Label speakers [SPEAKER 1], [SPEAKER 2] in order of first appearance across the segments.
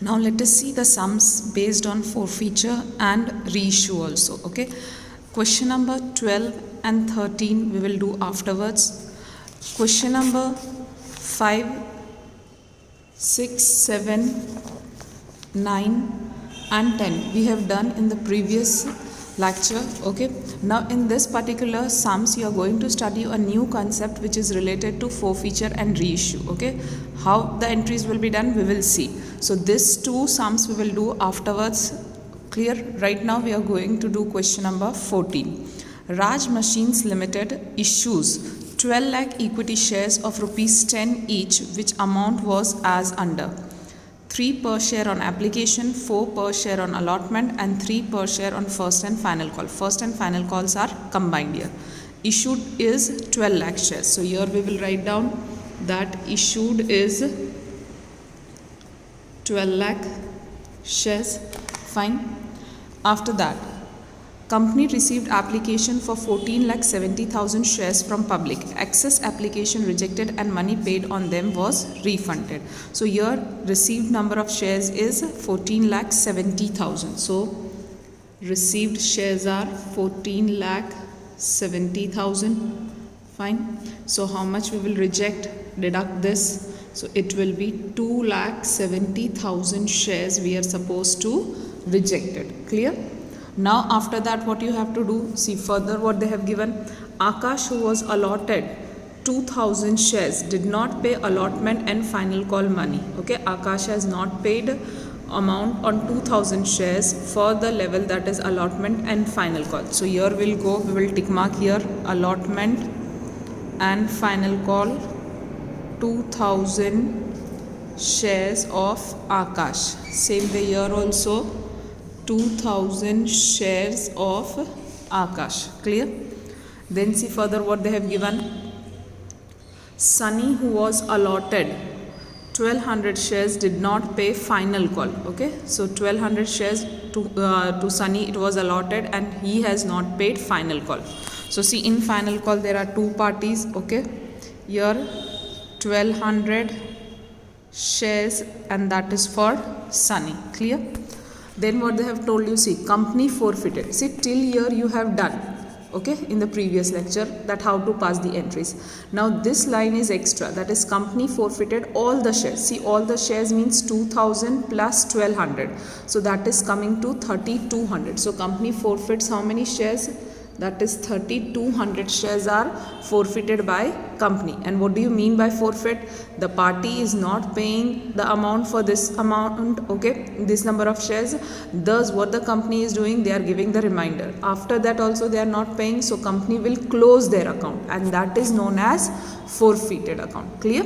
[SPEAKER 1] Now let us see the sums based on forfeiture and reissue also. Okay. Question number 12 and 13 we will do afterwards. Question number 5, 6, 7, 9 and 10 we have done in the previous lecture. Okay, now in this particular sums you are going to study a new concept which is related to forfeiture and reissue. Okay, how the entries will be done we will see. So these two sums we will do afterwards. Clear? Right now we are going to do question number 14. Raj Machines Limited issues 12 lakh equity shares of rupees 10 each, which amount was as under: 3 per share on application, 4 per share on allotment and 3 per share on first and final call. First and final calls are combined here. Issued is 12 lakh shares. So here we will write down that issued is 12 lakh shares. Fine. After that, company received application for 14,70,000 shares from public. Excess application rejected and money paid on them was refunded. So here received number of shares is 14,70,000. So received shares are 14,70,000. Fine. So how much we will reject? Deduct this. So it will be 2,70,000 shares we are supposed to reject it. Clear? Now after that what you have to do, see further what they have given. Akash, who was allotted 2,000 shares, did not pay allotment and final call money. Okay, Akash has not paid amount on 2,000 shares for the level that is allotment and final call. So here we will tick mark here allotment and final call 2,000 shares of Akash. Same way here also 2,000 shares of Akash. Clear? Then see further what they have given. Sunny, who was allotted 1,200 shares, did not pay final call. Okay, so 1,200 shares to Sunny it was allotted and he has not paid final call. So see in final call there are two parties. Okay, here 1,200 shares and that is for Sunny. Clear? Then what they have told you, see company forfeited. See till here you have done, okay, in the previous lecture, that how to pass the entries. Now this line is extra, that is company forfeited all the shares. See all the shares means 2,000 plus 1,200. So that is coming to 3,200. So company forfeits how many shares? That is 3,200 shares are forfeited by company. And what do you mean by forfeit? The party is not paying the amount for this amount, okay, this number of shares. Thus what the company is doing, they are giving the reminder. After that also they are not paying, so company will close their account and that is known as forfeited account. Clear?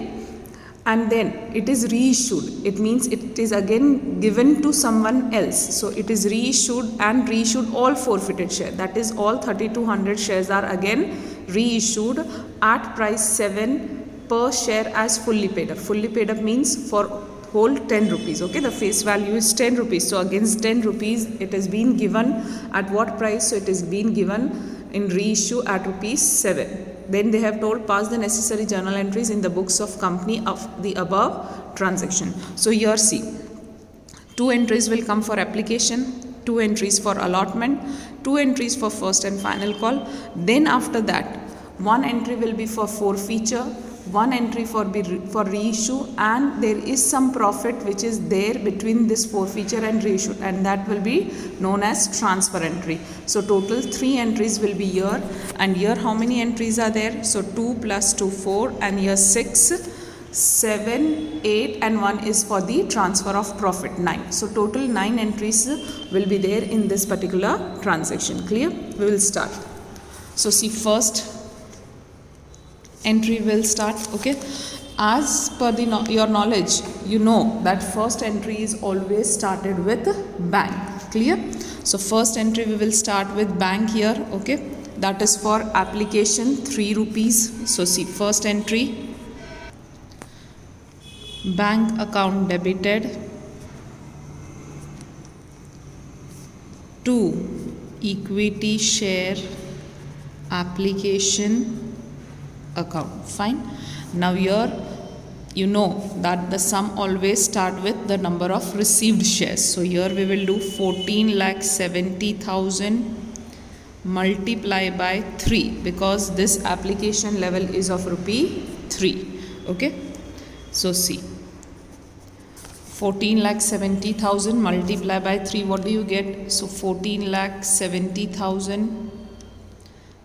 [SPEAKER 1] And then it is reissued. It means it is again given to someone else. So it is reissued and reissued all forfeited share. That is all 3,200 shares are again reissued at price 7 per share as fully paid up. Fully paid up means for whole 10 rupees. Okay, the face value is 10 rupees. So against 10 rupees it has been given at what price? So it is been given in reissue at rupees 7. Then they have told pass the necessary journal entries in the books of company of the above transaction. So here see, 2 entries will come for application, 2 entries for allotment, 2 entries for first and final call. Then after that 1 entry will be for forfeiture, 1 entry for reissue, and there is some profit which is there between this forfeiture and reissue, and that will be known as transfer entry. So total 3 entries will be here, and here how many entries are there? So 2 plus 2 4, and here 6 7 8 and 1 is for the transfer of profit 9. So total 9 entries will be there in this particular transaction. Clear? We will start. So see first entry will start. Okay, as per your knowledge, you know that first entry is always started with bank. Clear? So first entry we will start with bank here. Okay, that is for application 3 rupees. So see first entry, bank account debited to equity share application account. Fine. Now here you know that the sum always start with the number of received shares. So here we will do 14,70,000 multiply by 3 because this application level is of rupee 3. Okay, so see, 14,70,000 multiply by 3, what do you get? So 14,70,000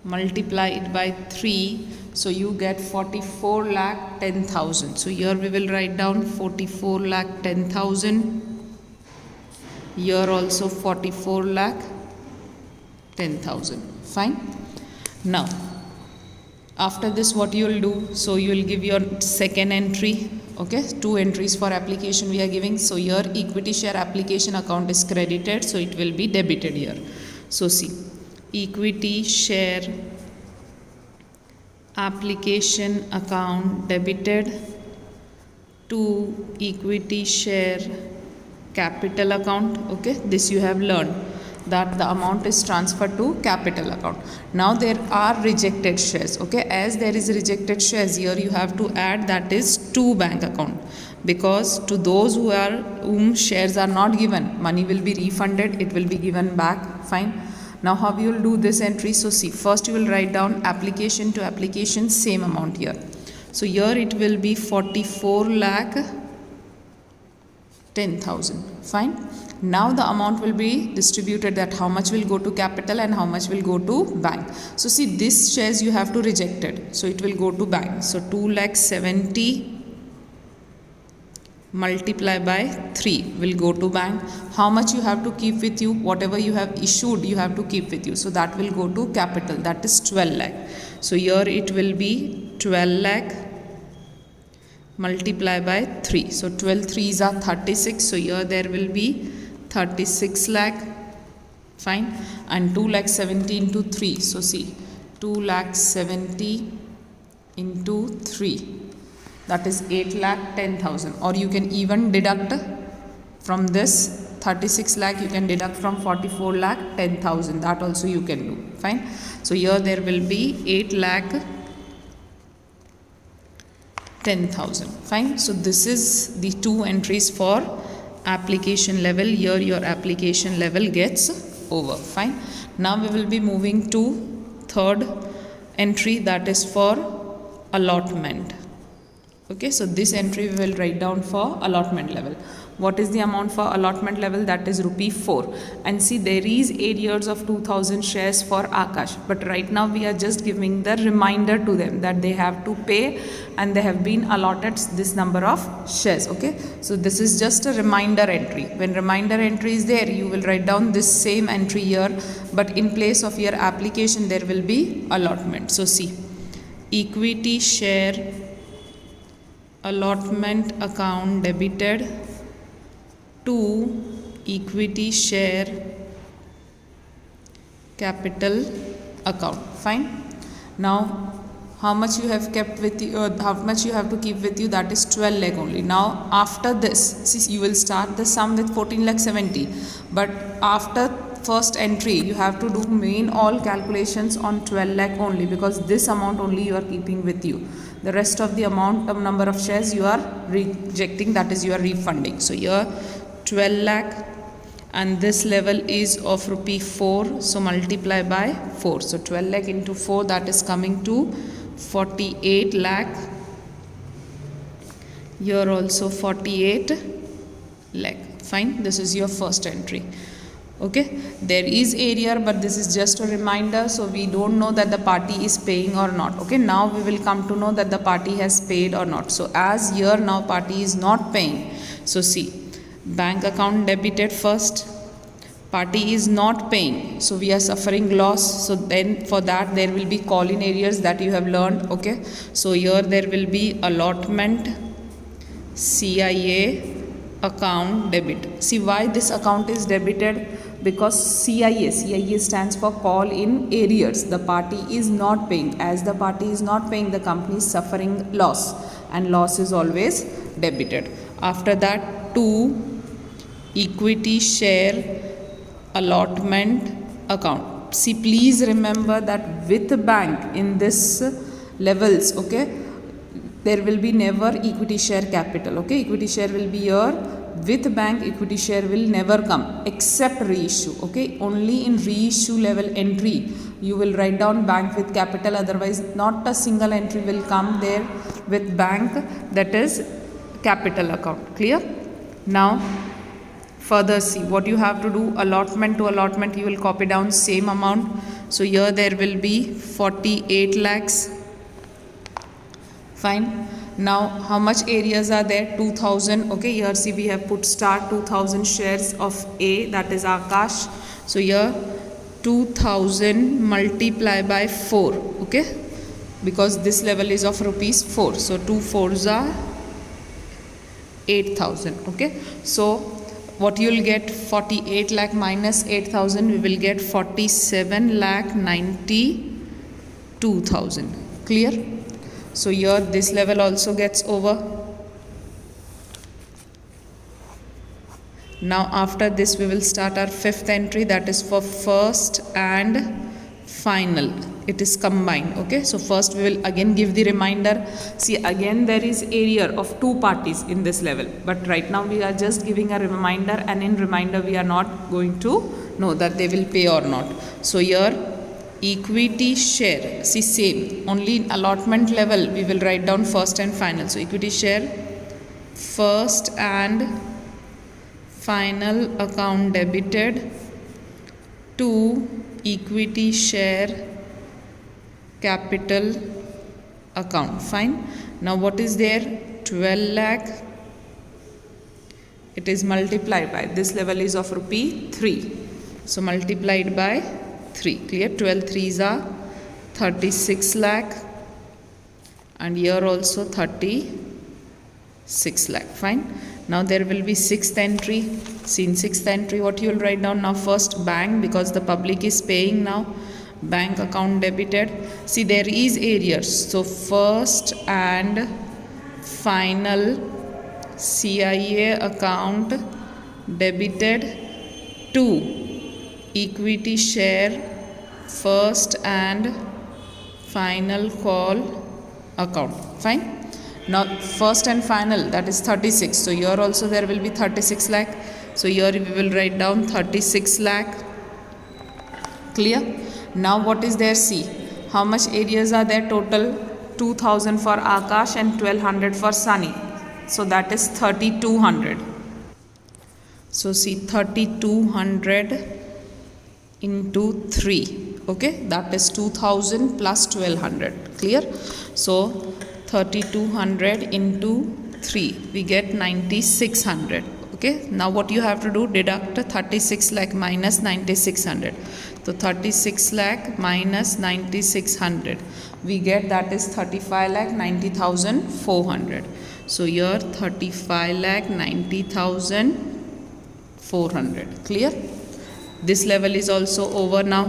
[SPEAKER 1] multiply it by 3, so you get 44,10,000. So here we will write down 44,10,000, here also 44,10,000. Fine. Now after this what you will do? So you will give your second entry. Okay, 2 entries for application we are giving. So here equity share application account is credited, so it will be debited here. So see, equity share application account debited to equity share capital account. Okay, this you have learned that the amount is transferred to capital account. Now there are rejected shares. Okay, as there is rejected shares, here you have to add, that is to bank account, because to those whom shares are not given, money will be refunded, it will be given back. Fine. Now how you will do this entry? So see, first you will write down application to application, same amount here. So here it will be 44,10,000. Fine. Now the amount will be distributed, that how much will go to capital and how much will go to bank. So see, this shares you have to reject it, so it will go to bank. So 2,70,000 multiply by 3 will go to bank. How much you have to keep with you? Whatever you have issued you have to keep with you, so that will go to capital, that is 12 lakh. So here it will be 12 lakh multiply by 3. So 12 3s are 36, so here there will be 36 lakh. Fine. And 2,70,000 into 3, so see, 2,70,000 into 3, that is 8,10,000. Or you can even deduct from this 36 lakh, you can deduct from 44,10,000, that also you can do. Fine. So here there will be 8,10,000. Fine. So this is the 2 entries for application level. Here your application level gets over. Fine. Now we will be moving to third entry, that is for allotment. Okay, so this entry we will write down for allotment level. What is the amount for allotment level? That is rupee 4. And see, there is arrears of 2,000 shares for Akash, but right now we are just giving the reminder to them that they have to pay and they have been allotted this number of shares. Okay, so this is just a reminder entry. When reminder entry is there, you will write down this same entry here, but in place of your application there will be allotment. So see, equity share allotment account debited to equity share capital account. Fine. Now how much you have kept with you, how much you have to keep with you? That is 12 lakh only. Now after this, see, you will start the sum with 14,70,000, but after first entry you have to do main all calculations on 12 lakh only, because this amount only you are keeping with you. The rest of the amount of number of shares you are rejecting, that is you are refunding. So here 12 lakh and this level is of rupee 4, so multiply by 4. So 12 lakh into 4, that is coming to 48 lakh. Here also 48 lakh. Fine. This is your first entry. Okay, there is arrear, but this is just a reminder, so we don't know that the party is paying or not. Okay, now we will come to know that the party has paid or not. So as here now party is not paying, so see, bank account debited first, party is not paying, so we are suffering loss. So then for that there will be call in arrears that you have learned. Okay, so here there will be allotment CIA account debit. See why this account is debited? Because CIA stands for call in arrears. The party is not paying. As the party is not paying, the company is suffering loss, and loss is always debited. After that, to equity share allotment account. See, please remember that with bank in this levels, okay, there will be never equity share capital. Okay, equity share will be here. With bank, equity share will never come except reissue. Okay, only in reissue level entry you will write down bank with capital, otherwise not a single entry will come there with bank, that is capital account. Clear? Now further see what you have to do. Allotment to allotment, you will copy down same amount. So here there will be 48 lakhs. Fine. Now how much areas are there? 2000. Okay, here see we have put star 2000 shares of A, that is Akash. So here 2000 multiply by 4. Okay, because this level is of rupees 4. So 2 4s are 8000. Okay, so what you will get, 48 lakh minus 8000, we will get 47 lakh 92,000. Clear? So here this level also gets over. Now after this we will start our fifth entry, that is for first and final. It is combined. Okay, so first we will again give the reminder. See, again there is area of two parties in this level, but right now we are just giving a reminder, and in reminder we are not going to know that they will pay or not. So here equity share, see same, only in allotment level we will write down first and final. So equity share first and final account debited to equity share capital account. Fine. Now what is there? 12 lakh. It is multiplied by, this level is of rupee 3. So multiplied by 3. Clear? 12 3s are 36 lakh. And here also 36 lakh. Fine. Now there will be sixth entry. See, in sixth entry what you will write down? Now first bank, because the public is paying now. Bank account debited. See, there is arrears. So first and final CIA account debited to equity share first and final call account. Fine. Now first and final, that is 36. So here also there will be 36 lakh. So here we will write down 36 lakh. Clear? Now what is there? See, how much areas are there total? 2000 for Akash and 1200 for Sunny. So that is 3200. So see, 3200 into 3. Okay, that is 2000 plus 1200. Clear? So 3200 into 3, we get 9600. Okay, now what you have to do? Deduct 36 lakh minus 9600. So 36 lakh minus 9600, we get, that is 35 lakh 90,400. So here 35 lakh 90,400. Clear? This level is also over now.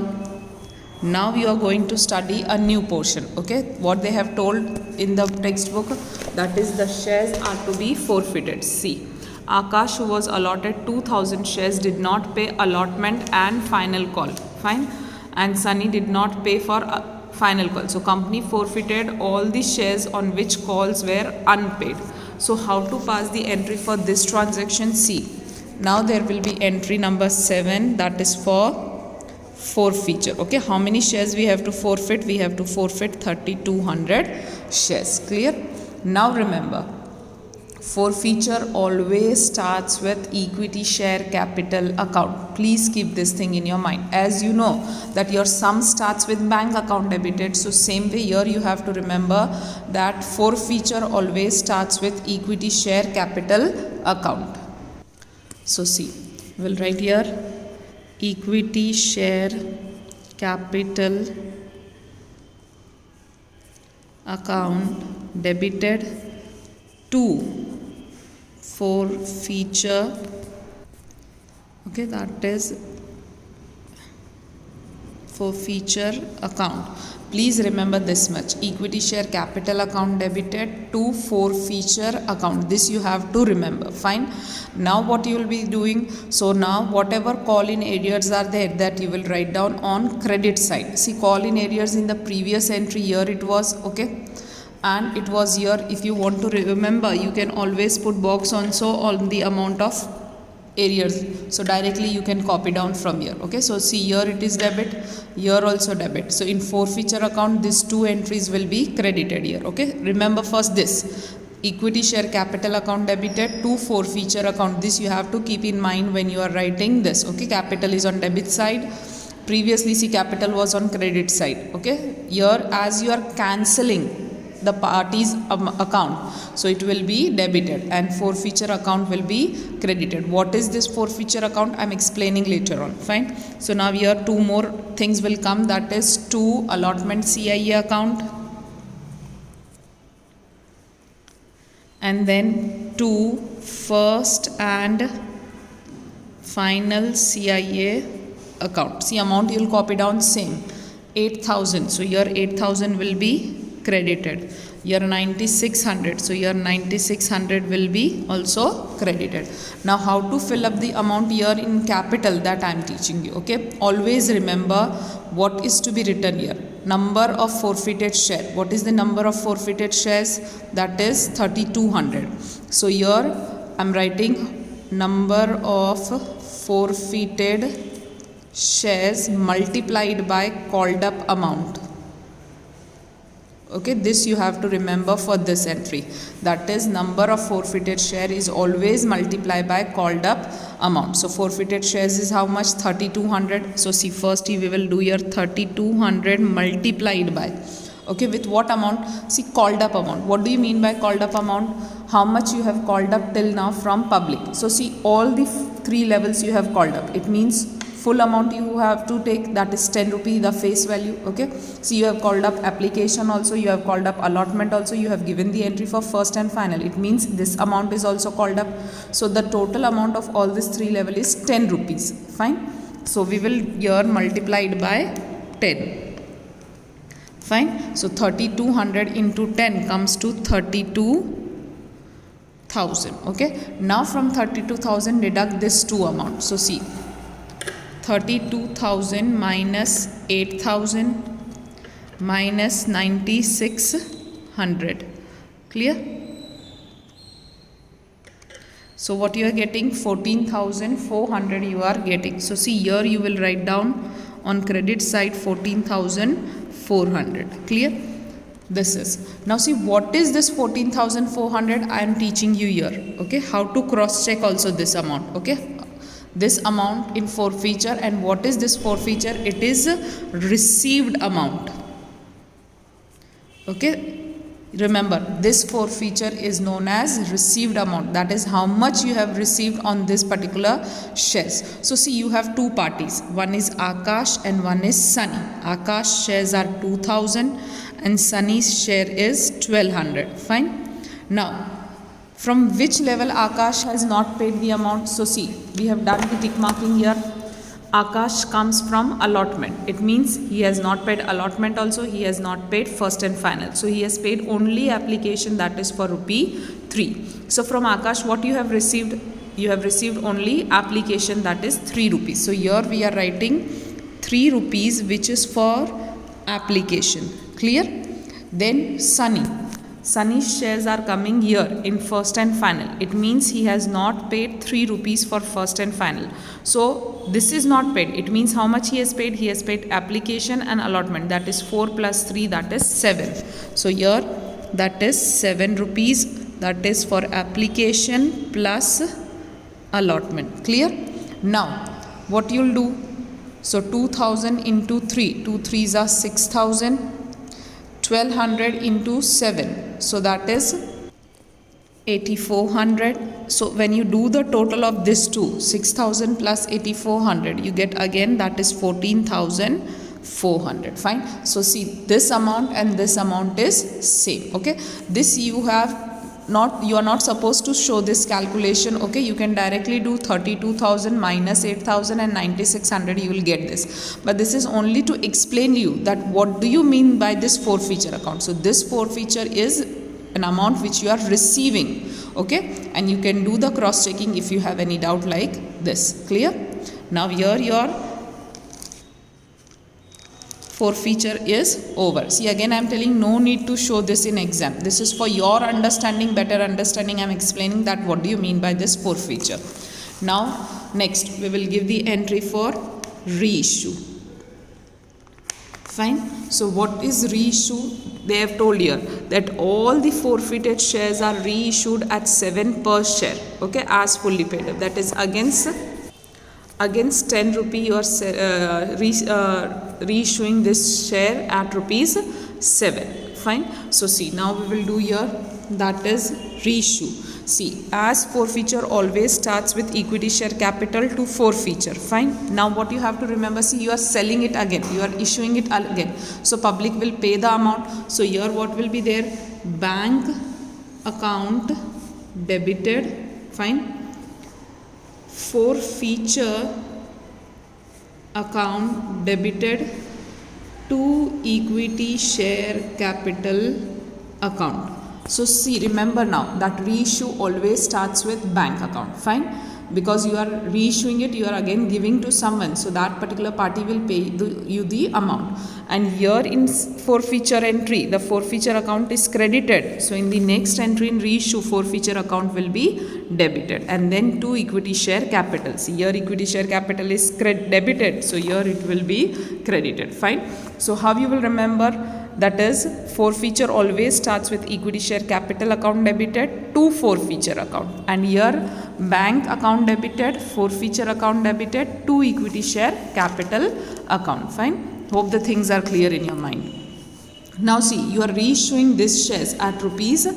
[SPEAKER 1] Now you are going to study a new portion. Okay, what they have told in the textbook, that is the shares are to be forfeited. See, Akash, who was allotted 2000 shares, did not pay allotment and final call. Fine. And Sunny did not pay for final call. So company forfeited all the shares on which calls were unpaid. So how to pass the entry for this transaction? See, now there will be entry number 7, that is for forfeiture. Okay, how many shares we have to forfeit? We have to forfeit 3200 shares. Clear? Now remember, forfeiture always starts with equity share capital account. Please keep this thing in your mind. As you know that your sum starts with bank account debited, so same way here you have to remember that forfeiture always starts with equity share capital account. So see, we'll write here equity share capital account debited to forfeiture. Okay, that is forfeiture account. Please remember this much: equity share capital account debited to forfeiture account. This you have to remember. Fine. Now what you will be doing? So now whatever call in arrears are there, that you will write down on credit side. See, call in arrears in the previous entry, here it was okay. and it was here. If you want to remember, you can always put box also on the amount of arrears, so directly you can copy down from here. Okay, so see, here it is debit, here also debit. So in forfeiture account, these two entries will be credited here. Okay, remember first this equity share capital account debited to forfeiture account. This you have to keep in mind when you are writing this. Okay, capital is on debit side, previously see capital was on credit side. Okay, here as you are cancelling the party's account, so it will be debited and forfeiture account will be credited. What is this forfeiture account? I'm explaining later on. Fine. So now here two more things will come, that is to allotment CIA account, and then to first and final CIA account. See, amount you will copy down same 8,000, so here 8,000 will be credited, here 9,600, so here 9,600 will be also credited. Now how to fill up the amount here in capital, that I am teaching you. Okay, always remember what is to be written here, number of forfeited share. What is the number of forfeited shares? That is 3,200. so here I am writing number of forfeited shares multiplied by called up amount. Okay, this you have to remember for this entry, that is number of forfeited share is always multiplied by called up amount. So forfeited shares is how much? 3,200. So see, first we will do here 3,200 multiplied by, okay, with what amount? See, called up amount. What do you mean by called up amount? How much you have called up till now from public. So see, all the three levels you have called up. It means full amount you have to take, that is 10 rupee, the face value. Okay, so you have called up application also, you have called up allotment also, you have given the entry for first and final. It means this amount is also called up. So the total amount of all these three level is 10 rupees. Fine. So we will here multiplied by 10. Fine. So 3,200 into 10 comes to 32,000. Okay. Now from 32,000 deduct this two amounts. So see, 32,000 minus 8,000 minus 9,600. Clear? So what you are getting? 14,400 you are getting. So see, here you will write down on credit side 14,400. Clear? This is. Now see, what is this 14,400? I am teaching you here. Okay, how to cross check also this amount. Okay, this amount in forfeiture, and what is this forfeiture? It is received amount. Okay, remember this forfeiture is known as received amount, that is how much you have received on this particular shares. So see, you have two parties, one is Akash and one is Sunny. Akash shares are 2,000 and Sunny's share is 1,200. Fine. Now from which level Akash has not paid the amount? So see, we have done the tick marking here. Akash comes from allotment. It means he has not paid allotment also, he has not paid first and final. So he has paid only application, that is for rupee 3. So from Akash, what you have received? You have received only application, that is 3 rupees. So here we are writing 3 rupees which is for application. Clear? Then Sunny. Sunny's shares are coming here in first and final. It means he has not paid 3 rupees for first and final. So this is not paid. It means how much he has paid? He has paid application and allotment. That is 4 plus 3, that is 7. So here that is 7 rupees. That is for application plus allotment. Clear? Now what you will do? So 2,000 into 3. 2 3s are 6,000. 1,200 into 7, so that is 8,400. So when you do the total of this two, 6,000 plus 8,400, you get again that is 14,400. Fine. So see, this amount and this amount is same. Okay, this you have not, you are not supposed to show this calculation. Okay, you can directly do 32,000 minus 8,000 and 9,600, you will get this. But this is only to explain you that what do you mean by this forfeiture account. So this forfeiture is an amount which you are receiving. Okay, and you can do the cross checking if you have any doubt like this. Clear? Now here your forfeiture is over. See, again I am telling, no need to show this in exam. This is for your understanding, better understanding. I am explaining that what do you mean by this forfeiture. Now next we will give the entry for reissue. Fine. So what is reissue? They have told here that all the forfeited shares are reissued at 7 per share, okay, as fully paid up. That is against 10 rupee you are reissuing this share at rupees 7. Fine. So see, now we will do here, that is reissue. See, as forfeiture always starts with equity share capital to forfeiture. Fine. Now what you have to remember, see, you are selling it again, you are issuing it again. So public will pay the amount. So here what will be there? Bank account debited. Fine. Forfeiture account debited to equity share capital account. So see, remember now that reissue always starts with bank account. Fine. Because you are reissuing it, you are again giving to someone, so that particular party will pay you the amount. And here in forfeiture entry, the forfeiture account is credited. So in the next entry in reissue, forfeiture account will be debited, and then to equity share capital. See, here equity share capital is debited, so here it will be credited. Fine. So how you will remember? That is, forfeiture always starts with equity share capital account debited to forfeiture account, and here bank account debited, forfeiture account debited to equity share capital account. Fine. Hope the things are clear in your mind. Now see, you are reissuing these shares at rupees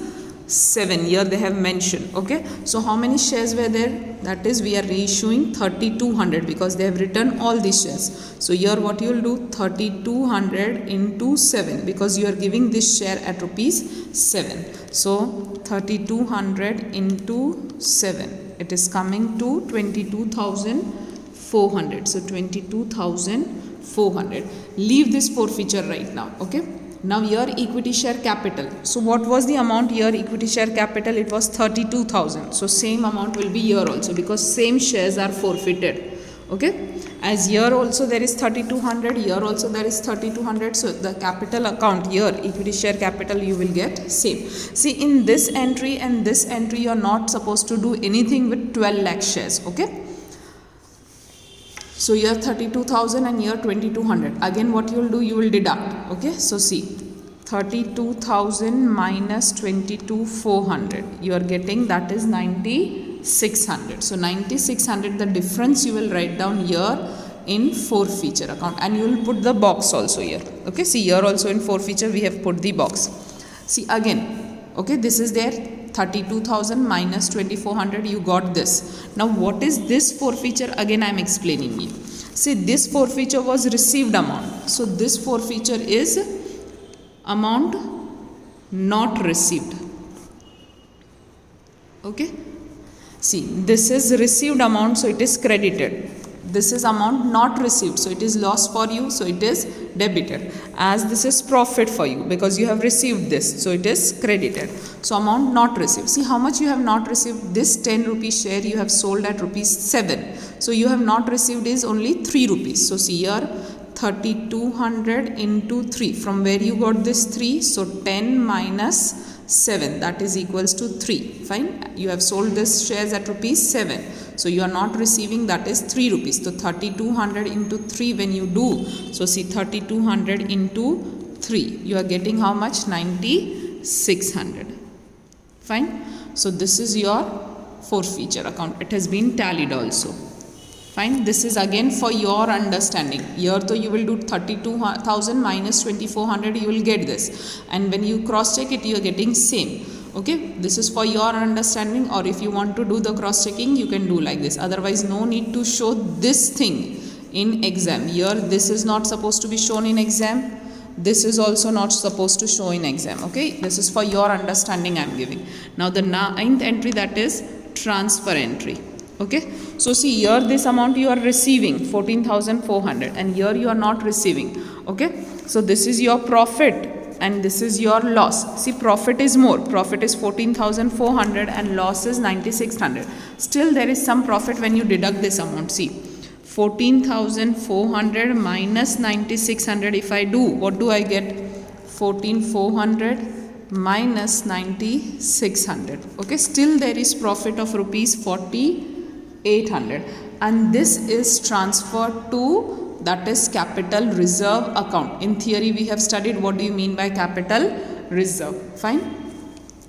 [SPEAKER 1] 7. Here they have mentioned. Okay. So how many shares were there? That is, we are reissuing 3200 because they have written all these shares. So here what you will do, 3200 into 7, because you are giving this share at rupees 7. So 3200 into 7, it is coming to 22,400. So 22,400. Leave this forfeiture right now. Okay. Now here equity share capital. So what was the amount here? Equity share capital, it was 32,000. So same amount will be here also, because same shares are forfeited. Okay. As here also there is 3200, here also there is 3200. So the capital account here, equity share capital, you will get same. See, in this entry and this entry, you are not supposed to do anything with 12 lakh shares. Okay. So here 32,000 and here 2200. Again what you will do, you will deduct. Okay. So see, 32,000 minus 22,400. You are getting, that is 9,600. So 9,600, the difference you will write down here in forfeiture account, and you will put the box also here. Okay. See, here also in forfeiture we have put the box. See again. Okay. This is there. 32,000 minus 2,400, you got this. Now what is this forfeiture? Again I am explaining you. See, this forfeiture was received amount. So this forfeiture is amount not received. Okay. See, this is received amount, so it is credited. This is amount not received, so it is loss for you, so it is debited. As this is profit for you because you have received this, so it is credited. So amount not received. See how much you have not received. This 10 rupee share you have sold at rupees 7. So you have not received is only 3 rupees. So see here, 3,200 into 3. From where you got this 3? So 10 minus 7, that is equals to 3. Fine. You have sold this shares at rupees 7. So you are not receiving, that is 3 rupees. So 3,200 into 3 when you do. So see, 3,200 into 3. You are getting how much? 9,600. Fine. So this is your forfeiture account. It has been tallied also. Fine. This is again for your understanding. Here though you will do 32,000 minus 2,400, you will get this. And when you cross check it, you are getting same. Okay. This is for your understanding, or if you want to do the cross checking, you can do like this. Otherwise, no need to show this thing in exam. Here this is not supposed to be shown in exam. This is also not supposed to show in exam. Okay. This is for your understanding I am giving. Now the 9th entry, that is transfer entry. Okay. So see, here this amount you are receiving 14,400, and here you are not receiving. Okay. So this is your profit and this is your loss. See, profit is more. Profit is 14,400 and loss is 9,600. Still there is some profit when you deduct this amount. See, 14,400 minus 9,600. If I do, what do I get? 14,400 minus 9,600. Okay, still there is profit of rupees 4,800, and this is transferred to, that is, capital reserve account. In theory we have studied what do you mean by capital reserve. Fine.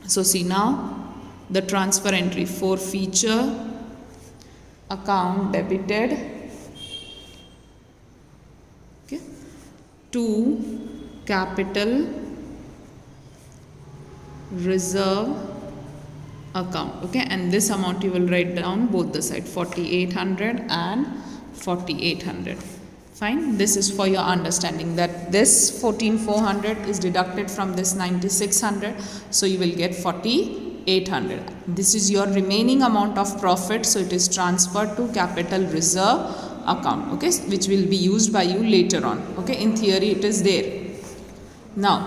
[SPEAKER 1] So see now the transfer entry: forfeiture account debited, okay, to capital reserve account. Okay, and this amount you will write down both the side, 4,800 and 4,800. Fine. This is for your understanding that this 14,400 is deducted from this 9,600, so you will get 4,800. This is your remaining amount of profit, so it is transferred to capital reserve account, okay, which will be used by you later on. Okay, in theory it is there. Now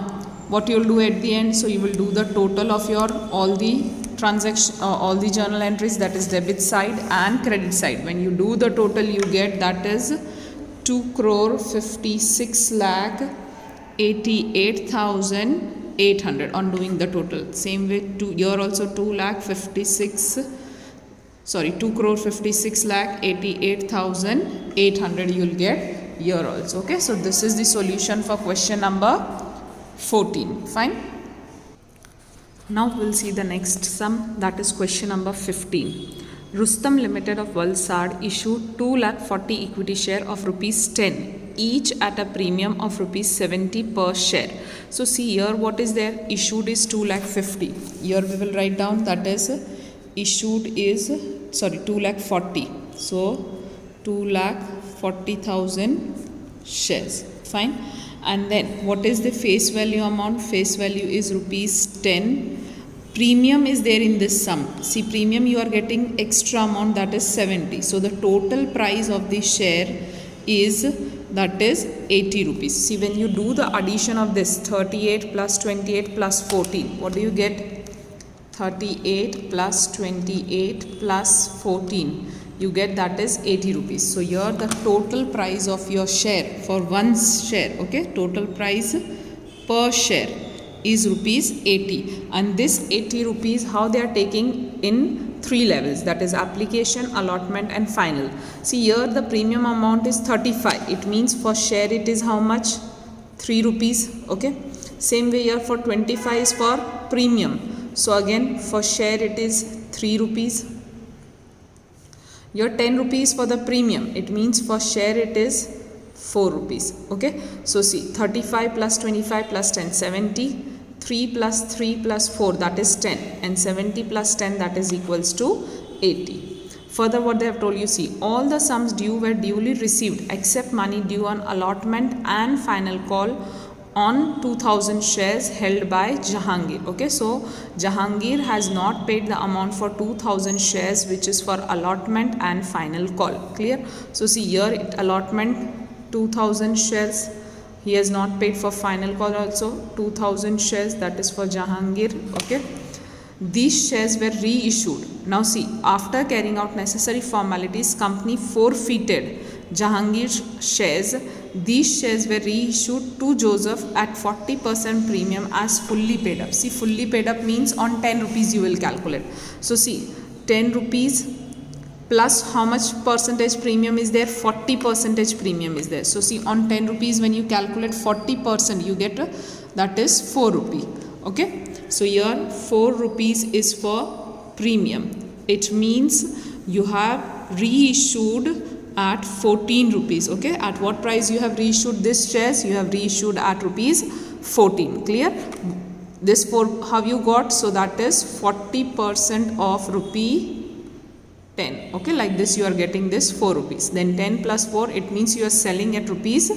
[SPEAKER 1] what you will do at the end, so you will do the total of your all the transaction, all the journal entries, that is debit side and credit side. When you do the total, you get that is 2,56,88,800 on doing the total. Same way to here also 2,56,88,800 you will get here also. Okay, so this is the solution for question number 14. Fine. Now we will see the next sum, that is question number 15. Rustam Limited of Valsad issued 2,40,000 equity share of rupees 10 each at a premium of rupees 70 per share. So see here what is there, issued is 2,50,000. Here we will write down that is issued is 2,40,000. So 2,40,000 shares. Fine. And then what is the face value amount? Face value is rupees 10. Premium is there in this sum. See, premium you are getting extra amount, that is 70. So the total price of the share is, that is 80 rupees. See, when you do the addition of this 38 plus 28 plus 14, what do you get? 38 plus 28 plus 14. You get that is 80 rupees. So here the total price of your share for one share, okay, total price per share is rupees 80, and this 80 rupees how they are taking in 3 levels, that is application, allotment and final. See here the premium amount is 35. It means for share it is how much? 3 rupees. Okay, same way here for 25 is for premium, so again for share it is 3 rupees. Your 10 rupees for the premium, it means for share it is 4 rupees. Okay, so see 35 plus 25 plus 10, 70. 3 plus 3 plus 4, that is 10, and 70 plus 10, that is equals to 80. Further what they have told you, see all the sums due were duly received except money due on allotment and final call on 2,000 shares held by Jahangir. Okay, so Jahangir has not paid the amount for 2,000 shares which is for allotment and final call. Clear? So see here it allotment 2,000 shares. He has not paid for final call also 2,000 shares, that is for Jahangir. Okay, these shares were reissued. Now see, after carrying out necessary formalities, company forfeited Jahangir's shares. These shares were reissued to Joseph at 40% premium as fully paid up. See, fully paid up means on 10 rupees you will calculate. So see, 10 rupees plus how much percentage premium is there? 40% premium is there. So see, on 10 rupees when you calculate 40%, you get that is 4 rupee. Okay, so here 4 rupees is for premium. It means you have reissued at 14 rupees. Okay, at what price you have reissued this shares? You have reissued at rupees 14. Clear? This 4 how you got? So that is 40% of rupee 10. Okay, like this you are getting this 4 rupees. Then 10 plus 4, it means you are selling at rupees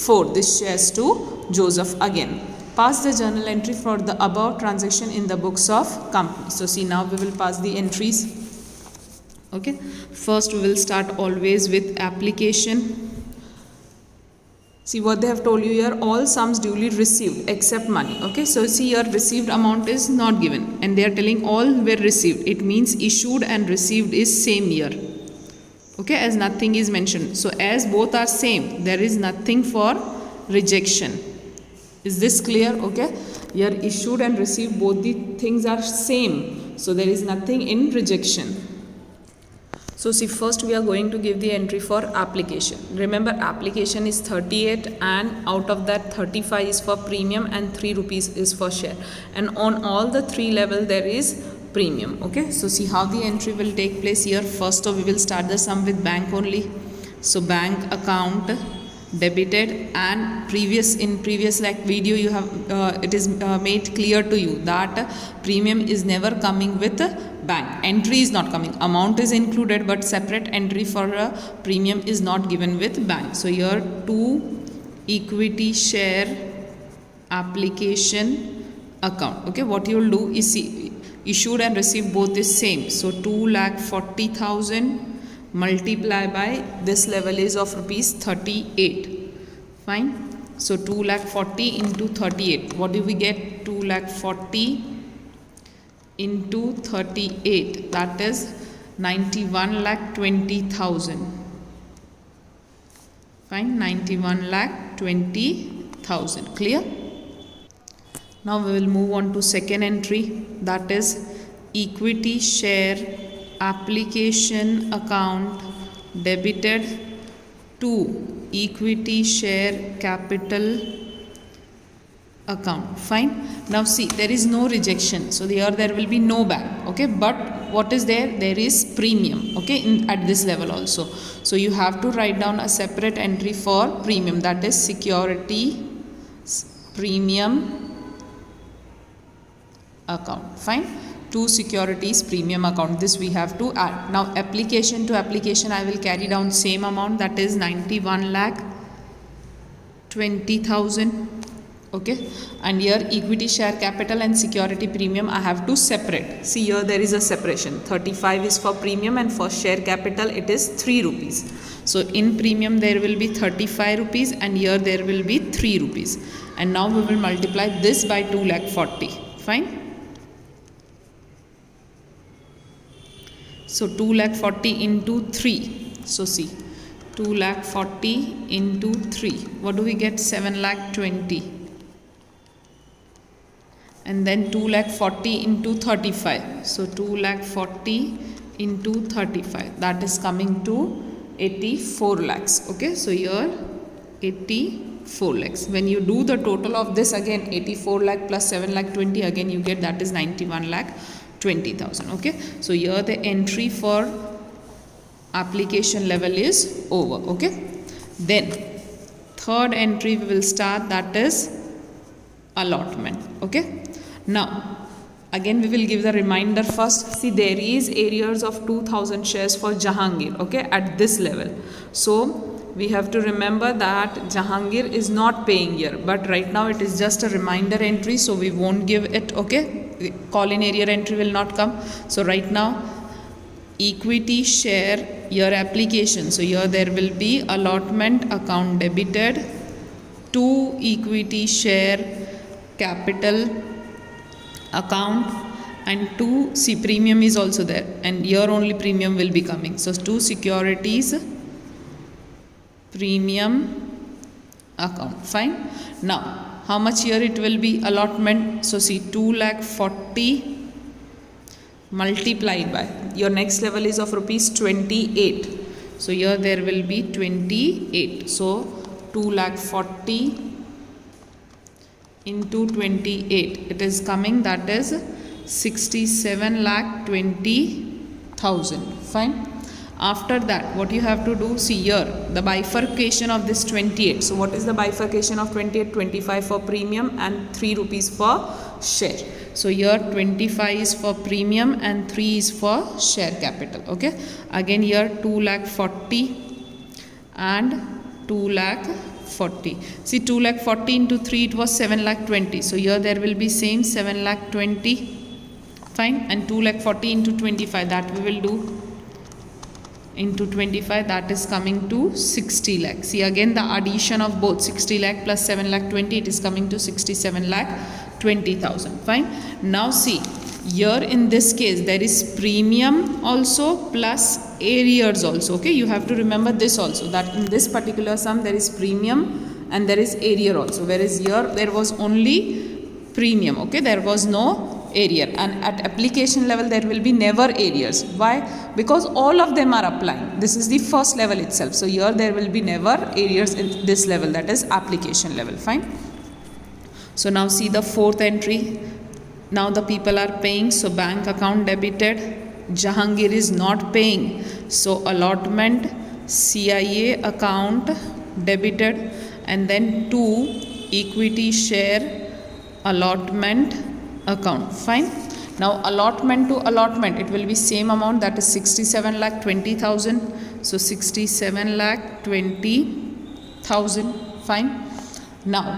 [SPEAKER 1] 4 this shares to Joseph again. Pass the journal entry for the above transaction in the books of company. So see, now we will pass the entries. Okay, first we will start always with application. See what they have told you here, all sums duly received except money. Okay, so see here received amount is not given and they are telling all were received. It means issued and received is same year. okay, as nothing is mentioned. So as both are same, there is nothing for rejection. Is this clear? Okay, here issued and received, both the things are same, so there is nothing in rejection. So see, first we are going to give the entry for application. Remember, application is 38 and out of that 35 is for premium and 3 rupees is for share, and on all the 3 level there is premium. Okay, so see how the entry will take place here. First we will start the sum with bank only. So bank account debited, and in previous like video you have it is made clear to you that premium is never coming with bank. Entry is not coming, amount is included, but separate entry for a premium is not given with bank. So here to equity share application account. Okay, what you will do is see, issued and received both is same, so 2,40,000 multiply by this level is of rupees 38. Fine. So 2,40,000 into 38. What do we get? 2,40,000 into 38. That is 91,20,000. Fine. 91,20,000. Clear? Now we will move on to second entry. That is equity share application account debited to equity share capital account. Fine. Now see, there is no rejection, so here there will be no bank. Okay, but what is there? There is premium. Okay, at this level also, so you have to write down a separate entry for premium, that is security premium account. Fine. To securities premium account, this we have to add. Now application to application I will carry down same amount, that is 91,20,000. Okay, and here equity share capital and security premium I have to separate. See, here there is a separation. 35 is for premium and for share capital it is 3 rupees. So in premium there will be 35 rupees and here there will be 3 rupees. And now we will multiply this by 2,40,000. Fine. So 2,40,000 into 3. So see, 2,40,000 into 3. What do we get? 7,20,000. And then 2,40,000 into 35. So 2,40,000 into 35. That is coming to 84 lakhs. Okay, so here 84 lakhs. When you do the total of this again, 84 lakh plus 7,20,000, again you get that is 91,20,000. Okay, so here the entry for application level is over. Okay, then third entry we will start, that is allotment. Okay, now again we will give the reminder first. See, there is arrears of 2,000 shares for Jahangir. Okay, at this level, so we have to remember that Jahangir is not paying here, but right now it is just a reminder entry, so we won't give it. Okay, call in area entry will not come. So right now equity share your application, so here there will be allotment account debited to equity share capital account, and to see premium is also there, and here only premium will be coming. So to securities premium account. Fine. Now how much here it will be allotment? So see, 2,40,000 multiplied by your next level is of rupees 28. So here there will be 28. So 2,40,000 into 28, it is coming, that is 67,20,000. Fine. After that, what you have to do, see here the bifurcation of this 28. So what is the bifurcation of 28? 25 for premium and 3 rupees for share. So here 25 is for premium and 3 is for share capital. Okay, again here 2,40,000 and 2,40,000. See, 2,40,000 into 3, it was 7,20,000. So here there will be same 7,20,000. Fine. And 2,40,000 into 25, that we will do into 25, that is coming to 60 lakh. See, again the addition of both 60 lakh plus 7,20,000, it is coming to 67,20,000. Fine. Now see, here in this case there is premium also plus arrears also. Okay, you have to remember this also, that in this particular sum there is premium and there is arrear also, whereas here there was only premium. Okay, there was no arrear, and at application level there will be never arrears. Why? Because all of them are applying. This is the first level itself, so here there will be never arrears in this level, that is application level. Fine. So now see the fourth entry. Now the people are paying, so bank account debited. Jahangir is not paying, so allotment CIA account debited, and then 2 equity share allotment account. Fine. Now allotment to allotment, it will be same amount, that is 67,20,000. So 67,20,000. Fine. Now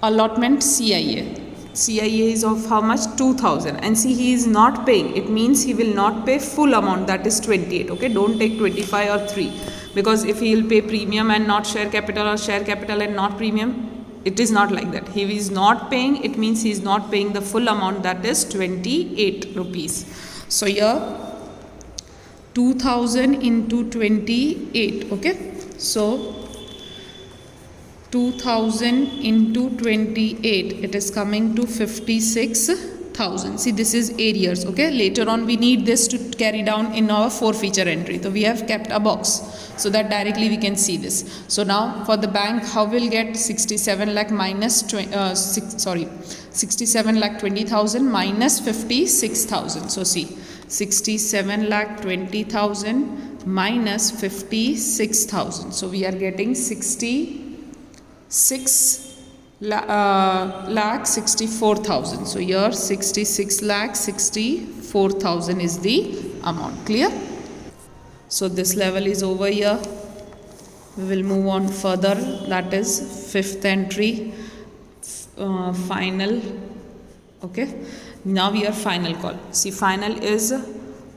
[SPEAKER 1] allotment CIA. CIA is of how much? 2,000. And see, he is not paying. It means he will not pay full amount, that is 28. Okay, don't take 25 or 3, because if he will pay premium and not share capital, or share capital and not premium, it is not like that. He is not paying, it means he is not paying the full amount, that is 28 rupees. So here 2,000 into 28. Okay, so 2,000 into 28, it is coming to 56,000. See, this is arrears. Okay, later on we need this to carry down in our forfeiture entry, so we have kept a box so that directly we can see this. So now for the bank, how we'll get 67 lakh minus 67 lakh 20,000 minus 56,000. So see, 67 lakh 20,000 minus 56,000. So we are getting 66 lakh 64,000. So here 66 lakh 64,000 is the amount. Clear? So this level is over here. We will move on further. That is fifth entry, final. Okay. Now we are final call. See, final is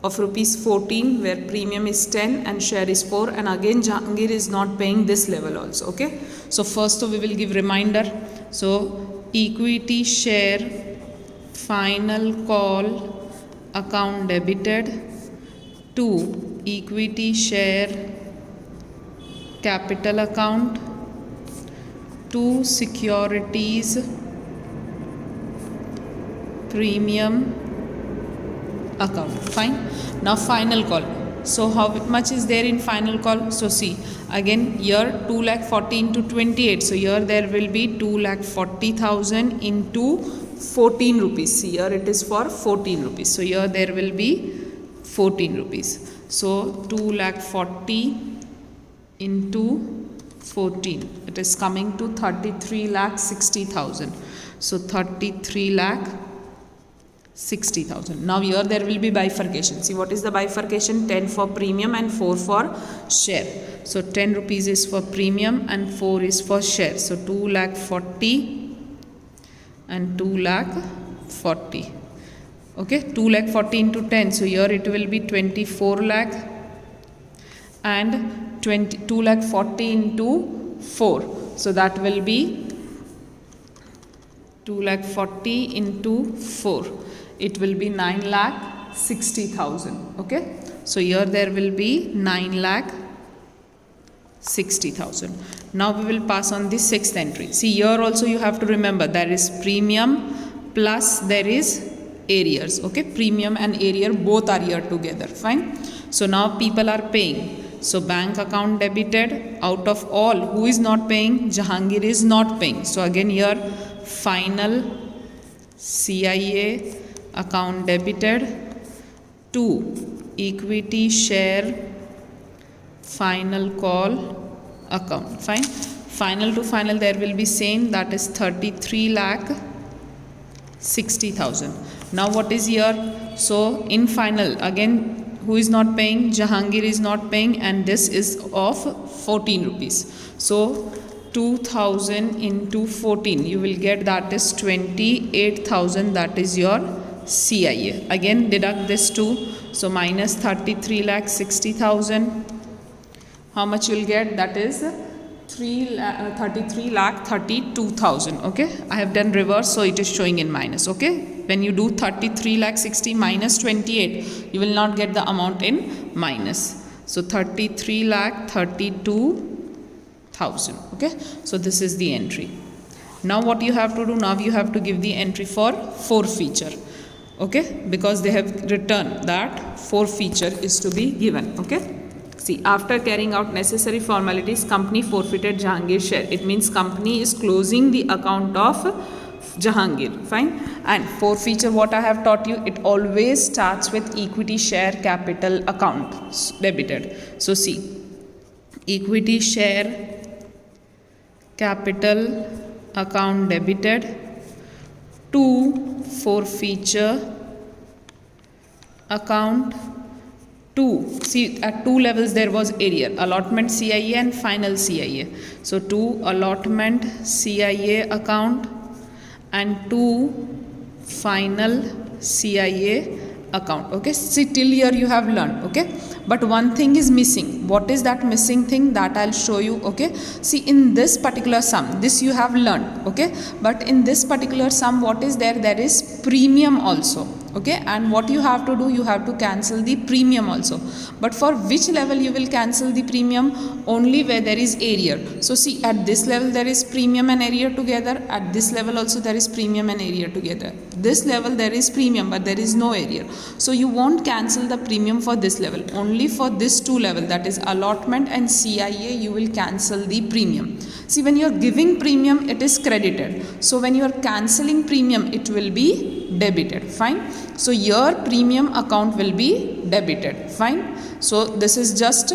[SPEAKER 1] of rupees 14, where premium is 10 and share is 4, and again Jahangir is not paying this level also. Okay, so first we will give reminder. So equity share final call account debited, 2 equity share capital account, 2 securities premium account. Fine. Now final call. So how much is there in final call? So see, again here 2 lakh 40 into 28. So here there will be 2 lakh 40,000 into 14 rupees. See, here it is for 14 rupees. So here there will be 14 rupees. So 2 lakh 40 into 14. It is coming to 33 lakh 60,000. So 33 lakh 60,000. Now here there will be bifurcation. See, what is the bifurcation? 10 for premium and 4 for share. So 10 rupees is for premium and 4 is for share. So 2 lakh 40 and 2 lakh 40. Okay, 2 lakh 40 into 10. So here it will be 24 lakh and 2 lakh 40 into 4. So that will be 2 lakh 40 into 4. It will be 9 lakh 60,000. Okay, so here there will be 9 lakh 60,000. Now we will pass on the sixth entry. See, here also you have to remember there is premium plus there is arrears. Okay, premium and arrear both are here together. Fine. So now people are paying. So bank account debited. Out of all, who is not paying? Jahangir is not paying. So again here final CIA account debited, 2 equity share final call account. Fine. Final to final there will be same, that is 33 lakh 60,000. Now what is here? So in final again who is not paying? Jahangir is not paying, and this is of 14 rupees. So 2,000 into 14 you will get, that is 28,000. That is your CIA. Again deduct this too. So minus 33 lakh 60,000. How much you will get? That is 33 lakh 32,000. Okay, I have done reverse, so it is showing in minus. Okay, when you do 33 lakh 60 minus 28, you will not get the amount in minus. So 33,32,000. Okay, so this is the entry. Now what you have to do, now you have to give the entry for forfeiture. Okay, because they have written that forfeiture is to be given. Okay, see, after carrying out necessary formalities, company forfeited Jahangir's share. It means company is closing the account of Jahangir. Fine. And forfeiture, what I have taught you, it always starts with equity share capital account debited. So see, equity share capital account debited to forfeiture account. See, at two levels there was arrear, allotment CIA and final CIA. So to allotment CIA account and to final CIA account. Okay, see, till here you have learned. Okay, but one thing is missing. What is that missing thing? That I'll show you. Okay, see, in this particular sum, this you have learned. Okay, but in this particular sum, what is there? There is premium also. Okay, and what you have to do, you have to cancel the premium also. But for which level you will cancel the premium? Only where there is arrear. So see, at this level there is premium and arrear together. At this level also there is premium and arrear together. This level there is premium but there is no arrear. So you won't cancel the premium for this level. Only for this two level, that is allotment and CIA, you will cancel the premium. See, when you are giving premium, it is credited. So when you are cancelling premium, it will be debited. Fine. So your premium account will be debited. Fine. So this is just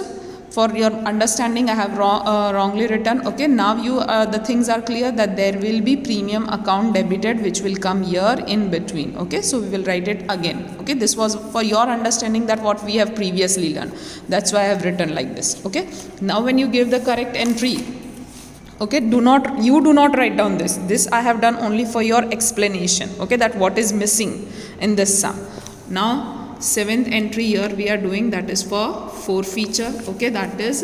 [SPEAKER 1] for your understanding. I have wrongly written. Okay, now you the things are clear that there will be premium account debited which will come here in between. Okay, so we will write it again. Okay, this was for your understanding that what we have previously learned. That's why I have written like this. Okay, now when you give the correct entry, okay, you do not write down this I have done only for your explanation. Okay, that what is missing in this sum. Now seventh entry here we are doing, that is for forfeiture. Okay, that is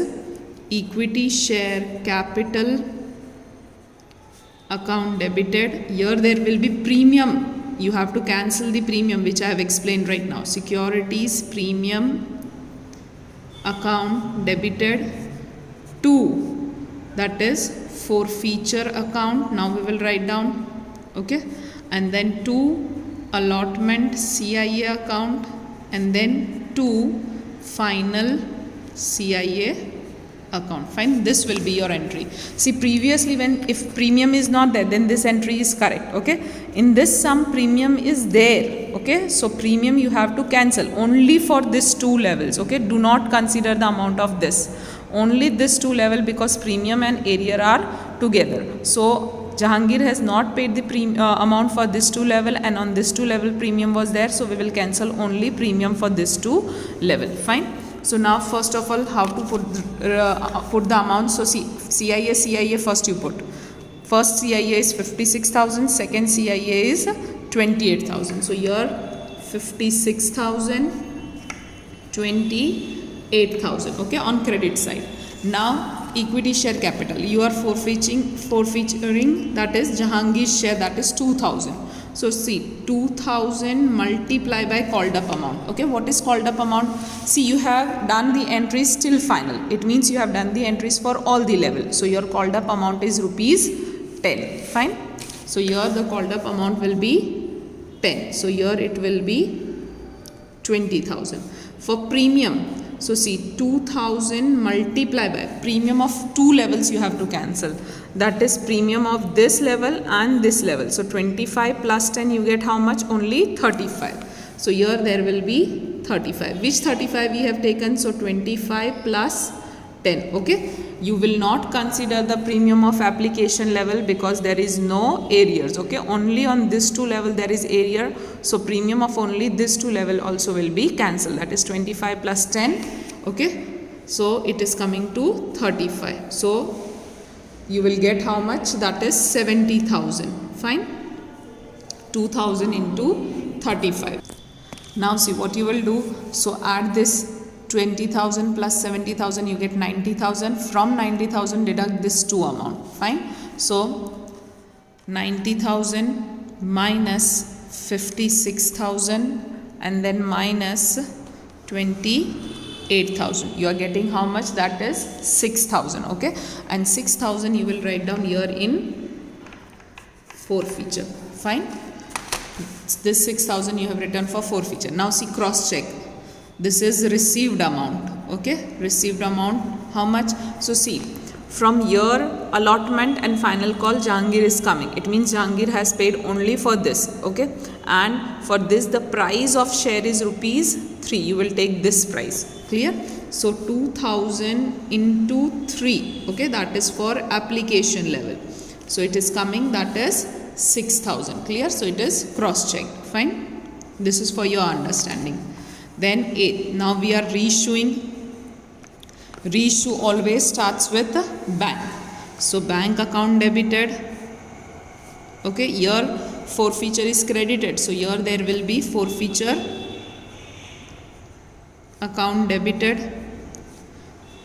[SPEAKER 1] equity share capital account debited. Here there will be premium, you have to cancel the premium which I have explained right now. Securities premium account debited to, that is forfeiture account. Now we will write down. Okay, and then to allotment CIA account, and then to final CIA account. Fine, this will be your entry. See, previously when if premium is not there, then this entry is correct. Okay, in this sum premium is there. Okay, so premium you have to cancel only for this two levels. Okay, do not consider the amount of this, only this two level, because premium and arrear are together. So Jahangir has not paid the amount for this two level, and on this two level premium was there, so we will cancel only premium for this two level. Fine. So now first of all, how to put the amount. So see, CIA first you put. First CIA is 56,000, second CIA is 28,000. So here 56,000, 28,000. Okay, on credit side. Now equity share capital, you are forfeiting, that is Jahangir's share, that is 2,000. So see, 2,000 multiplied by called up amount. Okay, what is called up amount? See, you have done the entries till final. It means you have done the entries for all the levels. So your called up amount is rupees 10. Fine. So here the called up amount will be 10. So here it will be 20,000. For premium, so see, 2,000 multiplied by premium of two levels you have to cancel. That is premium of this level and this level. So 25 plus 10 you get how much? Only 35. So here there will be 35. Which 35 we have taken? So 25 plus 10. Okay. You will not consider the premium of application level because there is no arrears. Okay. Only on this two level there is arrear. So premium of only this two level also will be cancelled. That is 25 plus 10. Okay. So it is coming to 35. So you will get how much? That is 70,000. Fine. 2,000 into 35. Now see what you will do. So add this 20,000 plus 70,000, you get 90,000. From 90,000 deduct this two amount. Fine. So 90,000 minus 56,000 and then minus 20,000. 8,000. You are getting how much? That is 6,000. Okay, and 6,000 you will write down here in forfeiture. Fine. This 6,000 you have written for forfeiture. Now see, cross check. This is received amount. Okay, received amount, how much? So see, from your allotment and final call, Jahangir is coming. It means Jahangir has paid only for this. Okay, and for this the price of share is rupees 3. You will take this price. Clear? So 2,000 into 3. Okay, that is for application level. So it is coming, that is 6,000. Clear? So it is cross checked. Fine. This is for your understanding. Then 8. Now we are reissuing. Reissue always starts with bank. So bank account debited. Okay, here forfeiture is credited. So here there will be forfeiture account debited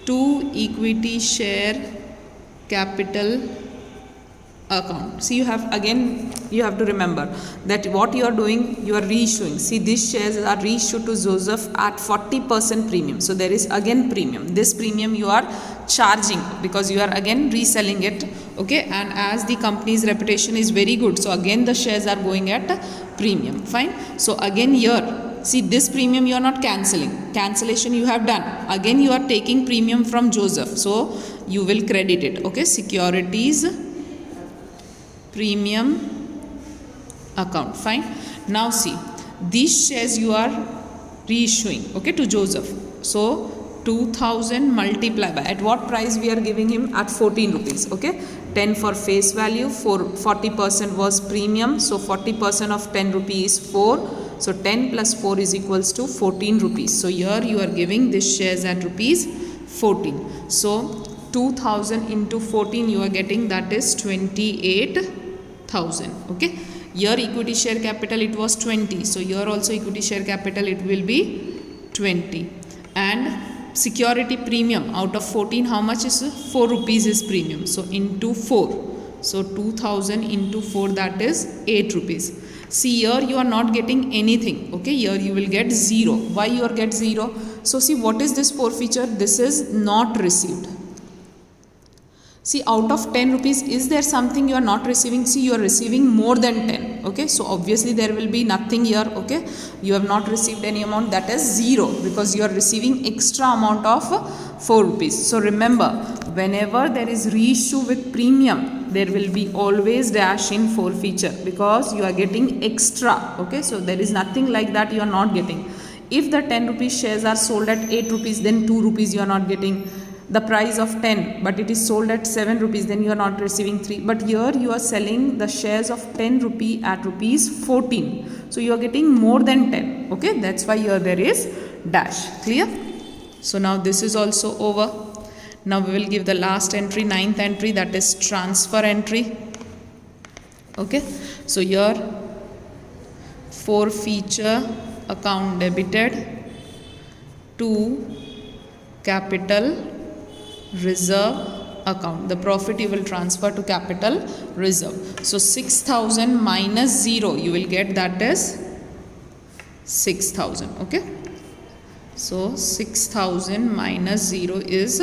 [SPEAKER 1] to equity share capital account. See, you have to remember that what you are doing, you are reissuing. See, these shares are reissued to Joseph at 40% premium. So there is again premium. This premium you are charging because you are again reselling it. Okay, and as the company's reputation is very good, so again the shares are going at premium. Fine. So again here, see, this premium you are not cancelling. Cancellation you have done. Again you are taking premium from Joseph. So you will credit it. Okay, securities premium account. Fine. Now see, these shares you are reissuing, okay, to Joseph. So 2,000 multiplied by, at what price we are giving him? At 14 rupees. Okay, 10 for face value, 40% was premium. So 40% of 10 rupees is 4. So 10 plus 4 is equals to 14 rupees. So here you are giving this shares at rupees 14. So 2,000 into 14 you are getting, that is 28,000. Okay, here equity share capital it was 20. So here also equity share capital it will be 20. And security premium out of 14, how much is 4 rupees is premium. So into 4. So 2,000 into 4, that is 8 rupees. See, here you are not getting anything. Okay, here you will get 0. Why you are get 0? So see, what is this forfeiture? This is not received. See, out of 10 rupees, is there something you are not receiving? See, you are receiving more than 10. Okay, so obviously there will be nothing here. Okay, you have not received any amount, that is 0, because you are receiving extra amount of 4 rupees. So remember, whenever there is reissue with premium, there will be always dash in forfeiture because you are getting extra. Okay, so there is nothing like that you are not getting. If the 10 rupees shares are sold at 8 rupees, then 2 rupees you are not getting. The price of 10, but it is sold at 7 rupees, then you are not receiving 3. But here you are selling the shares of 10 rupee at rupees 14. So you are getting more than 10. Okay, that's why here there is dash. Clear? So now this is also over. Now we will give the last entry, 9th entry, that is transfer entry. Okay, so here forfeiture account debited to capital reserve account. The profit you will transfer to capital reserve. So 6,000 minus 0 you will get, that is 6,000. Okay, so 6,000 minus 0 is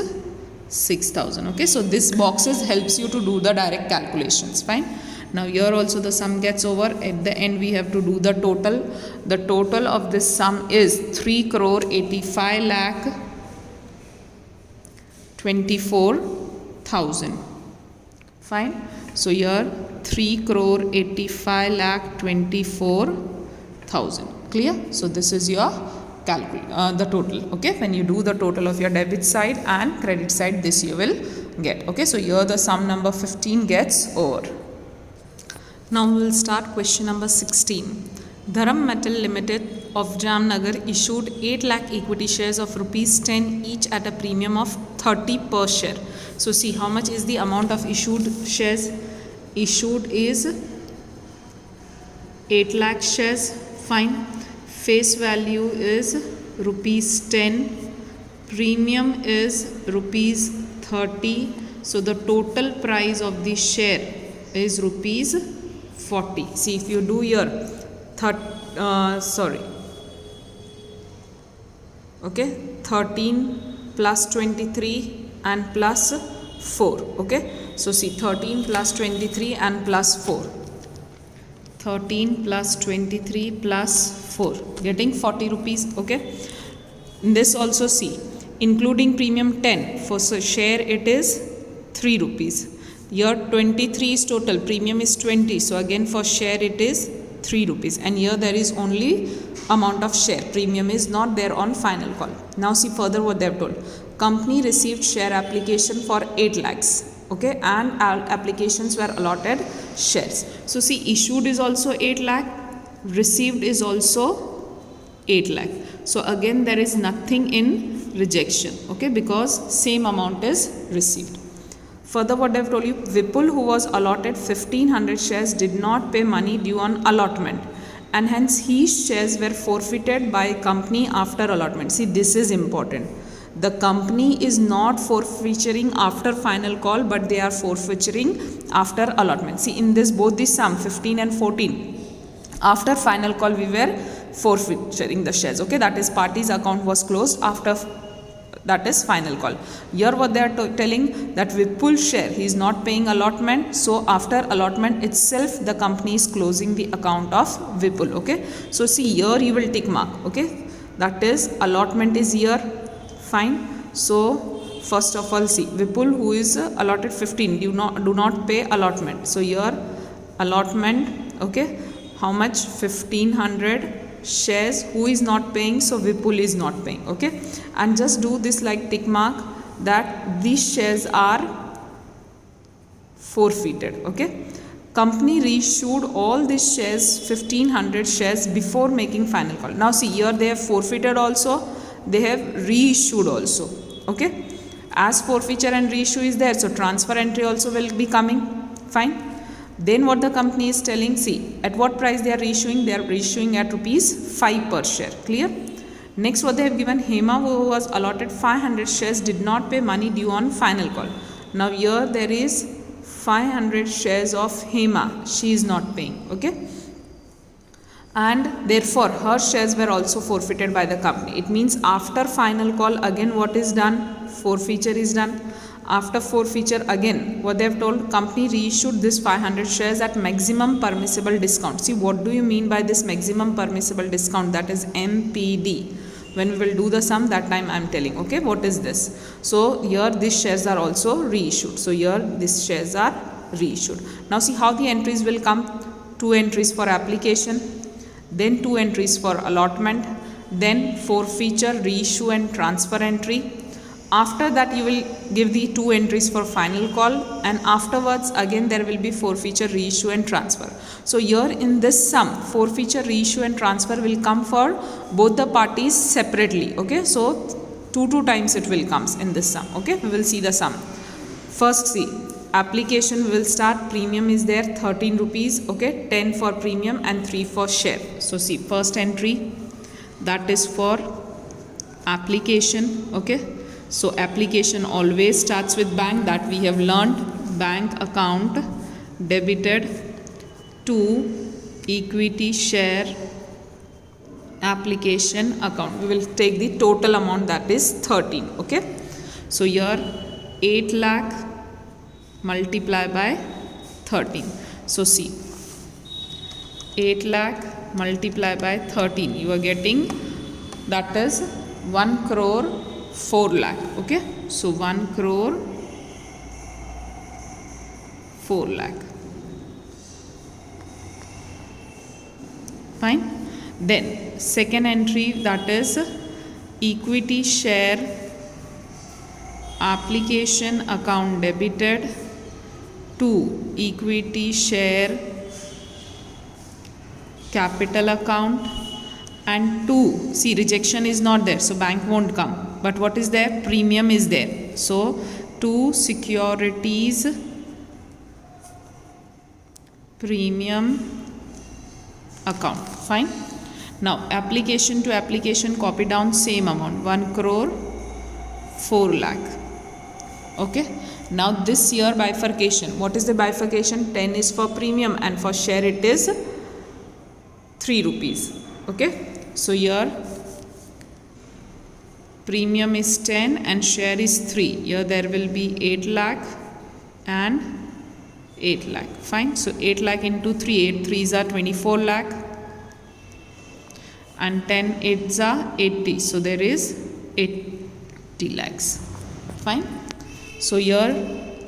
[SPEAKER 1] 6,000. Okay, so this boxes helps you to do the direct calculations. Fine. Now here also the sum gets over. At the end we have to do the total. The total of this sum is 3 crore 85 lakh 24,000. Fine. So here 3 crore 85 lakh 24,000. Clear? So this is your the total. Okay, when you do the total of your debit side and credit side, this you will get. Okay, so here the sum number 15 gets over. Now we will start question number 16. Dharam Metal Limited of Jamnagar issued 8 lakh equity shares of rupees 10 each at a premium of 30 per share. So see, how much is the amount of issued shares? Issued is 8 lakh shares. Fine. Face value is rupees 10. Premium is rupees 30. So the total price of the share is rupees 40. See, if you do here Okay, 13 plus 23 and plus 4. Okay, so see, 13 plus 23 and plus 4. 13 plus 23 plus 4, getting 40 rupees. Okay, in this also see, including premium 10, for share it is 3 rupees. Here 23 is total, premium is 20, so again for share it is 3 rupees, and here there is only amount of share, premium is not there on final call. Now see further what they have told. Company received share application for 8 lakhs. Okay, and applications were allotted shares. So see, issued is also 8 lakh, received is also 8 lakh. So again there is nothing in rejection. Okay, because same amount is received. Further what I have told you, Vipul, who was allotted 1500 shares, did not pay money due on allotment, and hence his shares were forfeited by company after allotment. See, this is important. The company is not forfeiting after final call, but they are forfeiting after allotment. See, in this both the sum 15 and 14, after final call we were forfeiting the shares. Okay, that is party's account was closed after, that is final call. Here what they are telling, that Vipul share he is not paying allotment, so after allotment itself the company is closing the account of Vipul. Okay, so see, here you will tick mark. Okay, that is allotment is here. Fine. So first of all see, Vipul who is allotted 15 do not pay allotment. So here allotment, okay, how much? 1500 shares, who is not paying? So Vipul is not paying. Okay, and just do this like tick mark that these shares are forfeited. Okay, company reissued all these shares, 1500 shares, before making final call. Now see, here they have forfeited also, they have reissued also. Okay, as forfeiture and reissue is there, so transfer entry also will be coming. Fine. Then what the company is telling, see at what price they are reissuing, they are reissuing at rupees 5 per share. Clear? Next what they have given, Hema, who was allotted 500 shares, did not pay money due on final call. Now here there is 500 shares of Hema, she is not paying. Okay, and therefore her shares were also forfeited by the company. It means after final call again what is done, forfeiture is done. After forfeiture again what they have told, company reissued this 500 shares at maximum permissible discount. See, what do you mean by this maximum permissible discount? That is MPD. When we will do the sum, that time I am telling. Okay, what is this? So here these shares are also reissued. So here these shares are reissued. Now see how the entries will come. 2 entries for application, then 2 entries for allotment, then forfeiture, reissue and transfer entry. After that you will give the 2 entries for final call, and afterwards again there will be forfeiture, reissue and transfer. So here in this sum, forfeiture, reissue and transfer will come for both the parties separately. Okay, so 2 times it will comes in this sum. Okay, we will see the sum. First see, application will start, premium is there 13 rupees. Okay, 10 for premium and 3 for share. So see, first entry, that is for application. Okay, so application always starts with bank, that we have learned. Bank account debited to equity share application account. We will take the total amount, that is 13. Okay, so here 8 lakh multiply by 13. So see, 8 lakh multiply by 13, you are getting, that is 1 crore 4 lakh. Okay, so 1 crore 4 lakh. Fine. Then second entry, that is equity share application account debited to equity share capital account, and 2, see rejection is not there, so bank won't come, but what is there, premium is there, so 2 securities premium account. Fine. Now application to application, copy down same amount, 1 crore 4 lakh. Okay, now this year bifurcation, what is the bifurcation? 10 is for premium and for share it is 3 rupees. Okay, so here premium is 10 and share is 3. Here there will be 8 lakh and 8 lakh. Fine. So 8 lakh into 3, 8 3s are 24 lakh and 10 8s are 80. So there is 80 lakhs. Fine. So here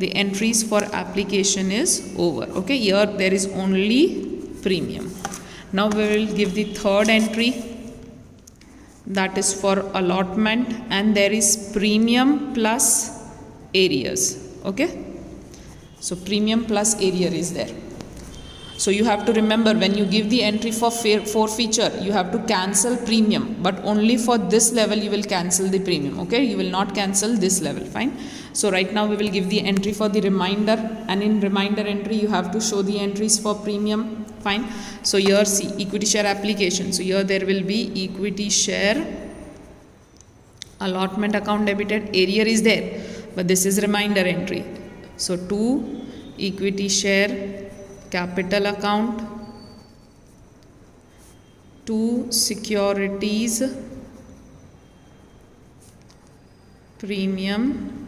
[SPEAKER 1] the entries for application is over. Okay. Here there is only premium. Now we will give the third entry. That is for allotment, and there is premium plus arrears. Okay. So premium plus arrear is there. So you have to remember, when you give the entry for forfeiture, you have to cancel premium, but only for this level you will cancel the premium. Okay. You will not cancel this level. Fine. So right now we will give the entry for the remainder, and in remainder entry you have to show the entries for premium. Fine. So here see equity share application. So here there will be equity share, allotment account debited, arrear is there, but this is remainder entry. So 2 equity share capital account, 2 securities premium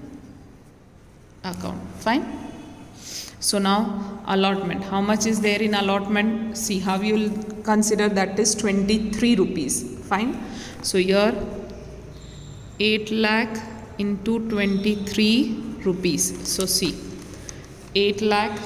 [SPEAKER 1] account. Fine. So now allotment, how much is there in allotment? See how you will consider, that is 23 rupees. Fine. So here 8 lakh into 23 rupees. So see 8 lakh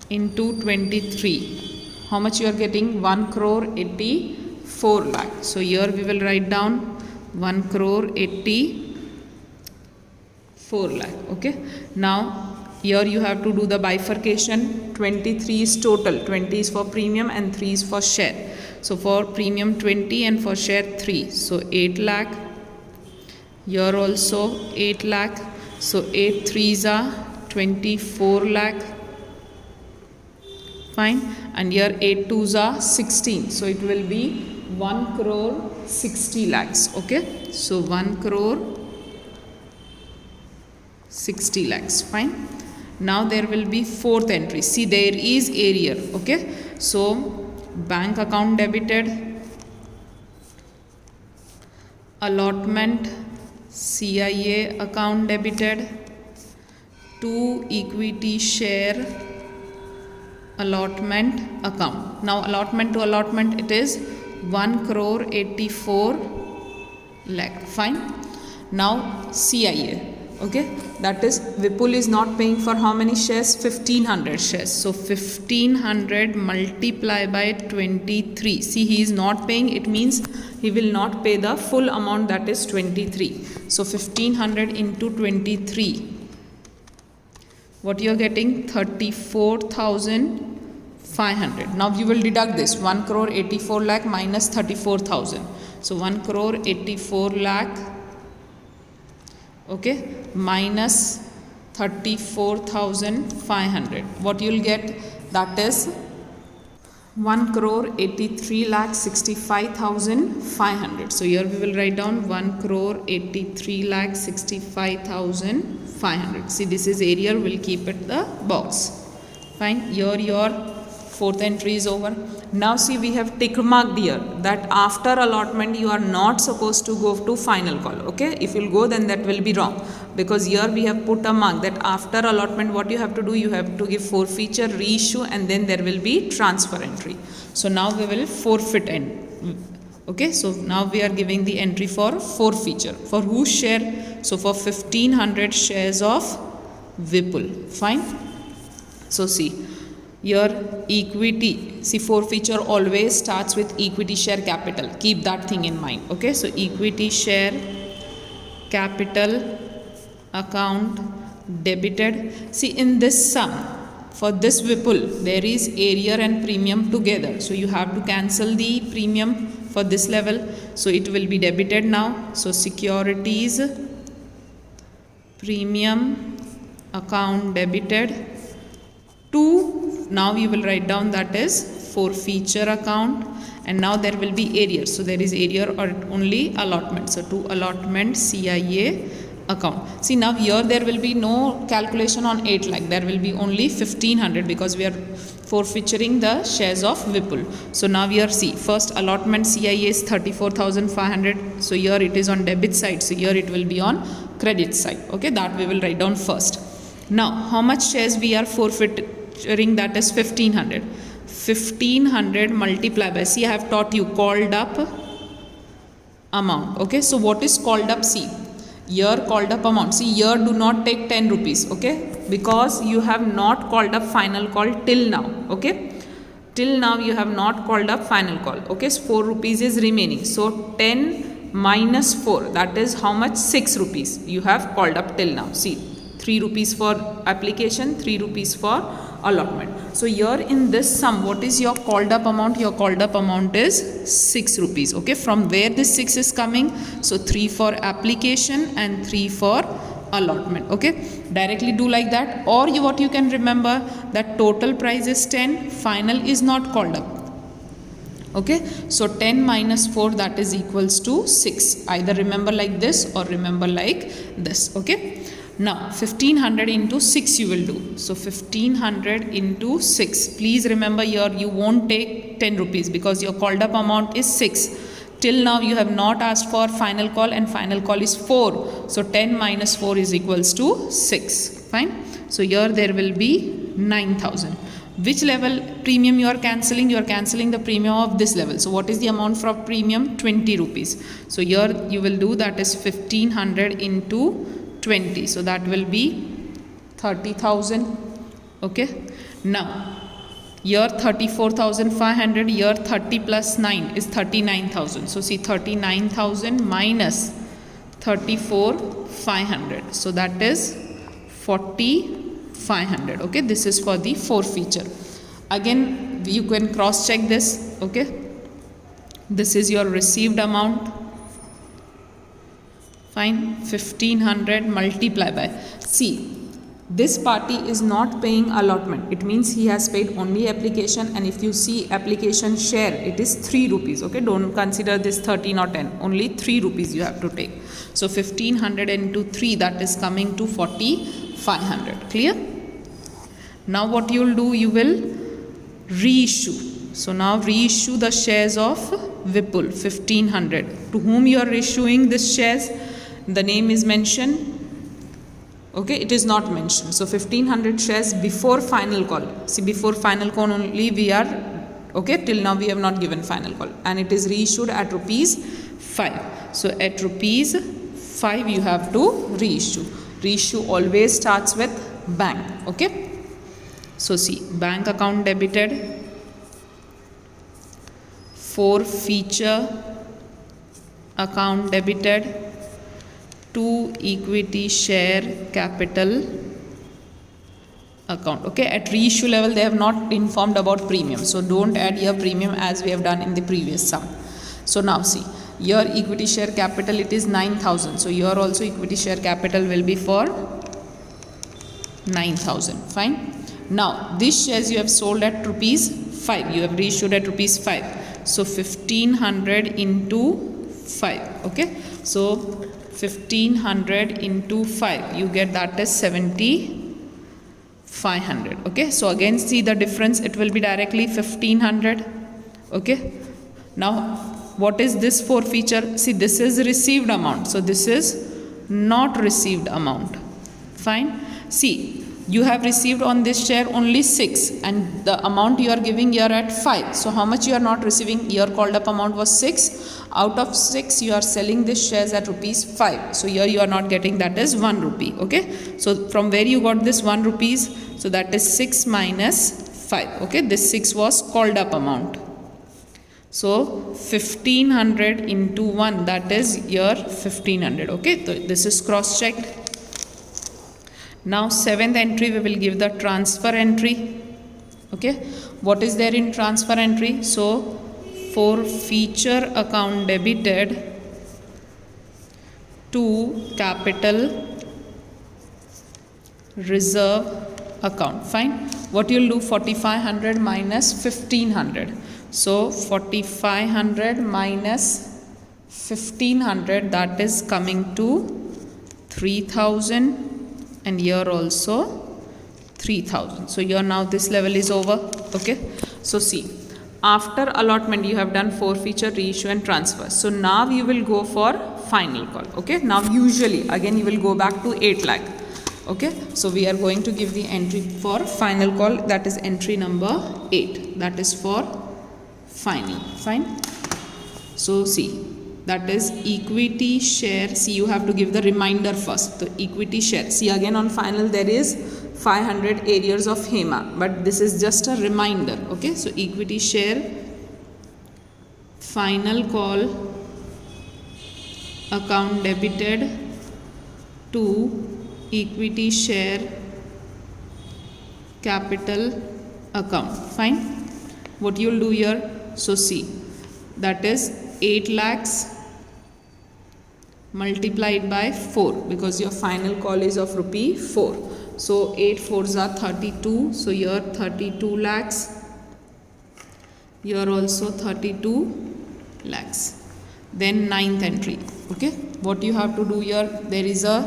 [SPEAKER 1] into 23, how much you are getting? 1 crore 84 lakh. So here we will write down 1 crore 84 lakh. Okay. Now here you have to do the bifurcation. 23 is total, 20 is for premium and 3 is for share. So for premium 20 and for share 3. So 8 lakh. Here also 8 lakh. So 8 3s are 24 lakh. Fine. And here 8 2s are 16. So it will be 1 crore 60 lakhs. Okay. So 1 crore 60 lakhs. Fine. Now there will be fourth entry. See, there is arrear. Okay. So bank account debited, allotment CIA account debited, 2 equity share allotment account. Now allotment to allotment, it is 1 crore 84 lakh. Fine. Now CIA. Okay, that is Vipul is not paying for how many shares? 1500 shares. So 1500 multiplied by 23. See, he is not paying, it means he will not pay the full amount, that is 23. So 1500 into 23. What you are getting? 34,500. Now you will deduct this 1 crore 84 lakh minus 34,000. So 1 crore 84 lakh. Okay, minus 34,500. What you will get? That is 1 crore 83 lakh 65,500. So here we will write down 1 crore 83 lakh 65,500. See, this is area, we'll keep it the box. Fine. Here your fourth entry is over. Now see, we have tick marked here that after allotment you are not supposed to go to final call. Okay, if you'll go, then that will be wrong, because here we have put a mark that after allotment what you have to do, you have to give forfeiture, reissue, and then there will be transfer entry. So now we will forfeit end. Okay, so now we are giving the entry for forfeiture. For whose share? So for 1500 shares of Vipul. Fine. So see, your equity, see, forfeiture always starts with equity share capital. Keep that thing in mind. Okay, so equity share capital account debited. See, in this sum, for this Vipul, there is arrear and premium together. So you have to cancel the premium for this level. So it will be debited now. So securities premium account debited. 2, now you will write down, that is forfeiture account, and now there will be arrear. So there is arrear or only allotment. So 2 allotment CIA account. See, now here there will be no calculation on 8 lakh. There will be only 1500, because we are forfeiting the shares of Vipul. So now we are see first allotment CIA is 34,500. So here it is on debit side. So here it will be on credit side. Okay, that we will write down first. Now how much shares we are forfeiting? That is 1500. 1500 multiplied by, see I have taught you called up amount. Okay, so what is called up? See here called up amount. See here do not take 10 rupees. Okay, because you have not called up final call till now. Okay, till now you have not called up final call. Okay, so 4 rupees is remaining. So 10 minus 4, that is how much? 6 rupees you have called up till now. See 3 rupees for application, 3 rupees for allotment. So here in this sum, what is your called up amount? Your called up amount is 6 rupees. Okay, from where this 6 is coming? So 3 for application and 3 for allotment. Okay, directly do like that. Or you, what you can remember, that total price is 10, final is not called up. Okay, so 10 minus 4, that is equals to 6. Either remember like this or remember like this. Okay, now 1500 into 6 you will do. So 1500 into 6. Please remember here you won't take 10 rupees because your called up amount is 6. Till now you have not asked for final call, and final call is 4. So 10 minus 4 is equals to 6. Fine. So here there will be 9,000. Which level premium you are cancelling? You are cancelling the premium of this level. So what is the amount for premium? 20 rupees. So here you will do, that is 1500 into 20. So that will be 30,000. Okay. Now here 34,500, here 30 plus 9 is 39,000. So see 39,000 minus 34,500. So that is 40,500. Okay, this is for the forfeiture. Again you can cross check this. Okay, this is your received amount. Fine, 1500 multiply by, see this party is not paying allotment. It means he has paid only application, and if you see application share, it is 3 rupees. Okay, don't consider this 13 or 10. Only 3 rupees you have to take. So 1500 into 3, that is coming to 40,500. Clear? Now what you will do, you will reissue. So now reissue the shares of Vipul 1500. To whom you are reissuing this shares? The name is mentioned. Okay, it is not mentioned. So 1500 shares before final call. See, before final call only we are, okay, till now we have not given final call, and it is reissued at rupees 5. So at rupees 5 you have to reissue. Reissue always starts with bank. Okay, so see, bank account debited, forfeiture account debited, to equity share capital account. Okay, at reissue level they have not informed about premium, so don't add your premium as we have done in the previous sum. So now see, your equity share capital, it is 9,000. So your also equity share capital will be for 9,000. Fine. Now these shares you have sold at rupees 5. You have reissued at rupees 5. So 1500 into 5. Okay. So 1500 into 5, you get that is 7,500. Okay, so again see the difference, it will be directly 1500. Okay, now what is this forfeiture? See, this is received amount, so this is not received amount. Fine. See, you have received on this share only 6, and the amount you are giving here at 5. So how much you are not receiving? Your called up amount was 6. Out of 6 you are selling this shares at rupees 5. So here you are not getting, that is 1 rupee. Okay, so from where you got this 1 rupees? So that is 6 minus 5. Okay, this 6 was called up amount. So 1500 into 1, that is your 1500. Okay, so this is cross checked. Now 7th entry we will give the transfer entry. Okay, what is there in transfer entry? So forfeiture account debited to capital reserve account. Fine. What you will do? 4500 minus 1500. So 4500 minus 1500, that is coming to 3000, and here also 3000. So here now this level is over. Okay, so see, after allotment you have done forfeiture, reissue and transfer. So now you will go for final call. Okay, now usually again you will go back to 8 lakh. Okay, so we are going to give the entry for final call, that is entry number 8, that is for final. Fine. So see, that is equity share. See, you have to give the reminder first. The equity share. See, again on final there is 500 arrears of HEMA, but this is just a reminder. Okay, so equity share final call account debited to equity share capital account. Fine. What you will do here? So see, that is 8 lakhs multiplied by 4, because your final call is of rupee 4. So 8 4s are 32. So here 32 lakhs. Here also 32 lakhs. Then 9th entry. Okay, what you have to do here? There is a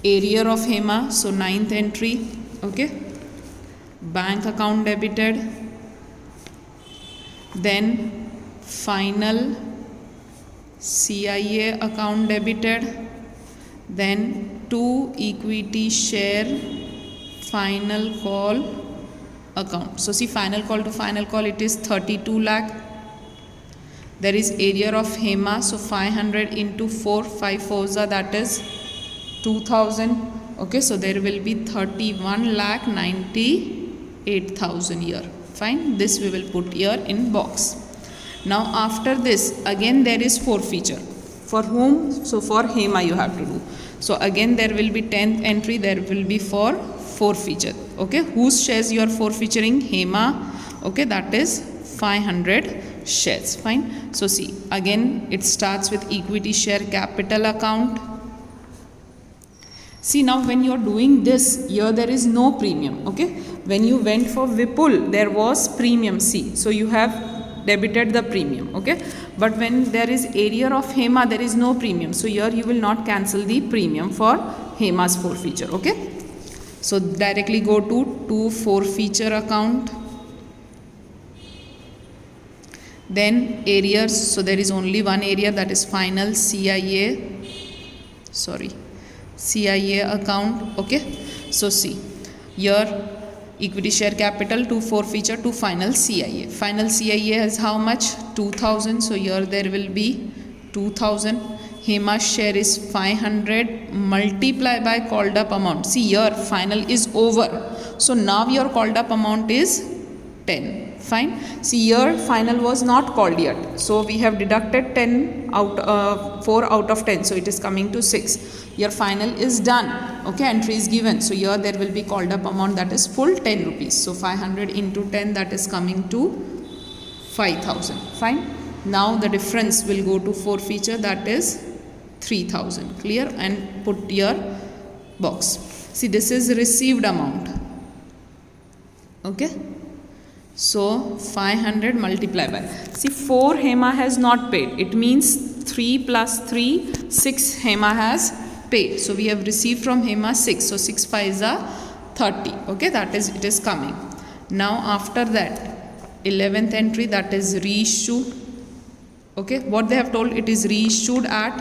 [SPEAKER 1] arrear of HEMA. So 9th entry. Okay, bank account debited. Then final CIA account debited, then to equity share final call account. So see, final call to final call, it is 32 lakh. There is area of HEMA, so 500 into 4, 5 4s are, that is 2000. Okay, so there will be 31 lakh 98,000 here. Fine, this we will put here in box. Now after this again there is forfeiture. For whom? So for HEMA you have to do. So again there will be 10th entry, there will be for forfeiture. Okay, whose shares you are forfeiting? HEMA. Okay, that is 500 shares. Fine. So see, again it starts with equity share capital account. See, now when you are doing this, here there is no premium. Okay, when you went for Vipul there was premium. See, so you have debited the premium. Okay, but when there is area of HEMA there is no premium, so here you will not cancel the premium for HEMA's forfeiture. Okay, so directly go to forfeiture account, then arrears. So there is only one area, that is final CIA account. Okay, so see, here equity share capital to forfeiture to final CIA. Final CIA has how much? 2000. So here there will be 2000. HEMA's share is 500 multiplied by called up amount. See, here final is over. So now your called up amount is 10. Fine. See, here final was not called yet. So we have deducted 4 out of 10. So it is coming to 6. Your final is done. Okay, entry is given. So here there will be called up amount, that is full 10 rupees. So 500 into 10, that is coming to 5,000. Fine. Now the difference will go to forfeiture, that is 3,000. Clear? And put your box. See, this is received amount. Okay. So 500 multiplied by, see, 4 HEMA has not paid. It means 3 plus 3, 6 HEMA has paid. So we have received from HEMA 6. So 6 5s are 30. Okay, that is, it is coming. Now after that 11th entry, that is reissue. Okay, what they have told, it is reissued at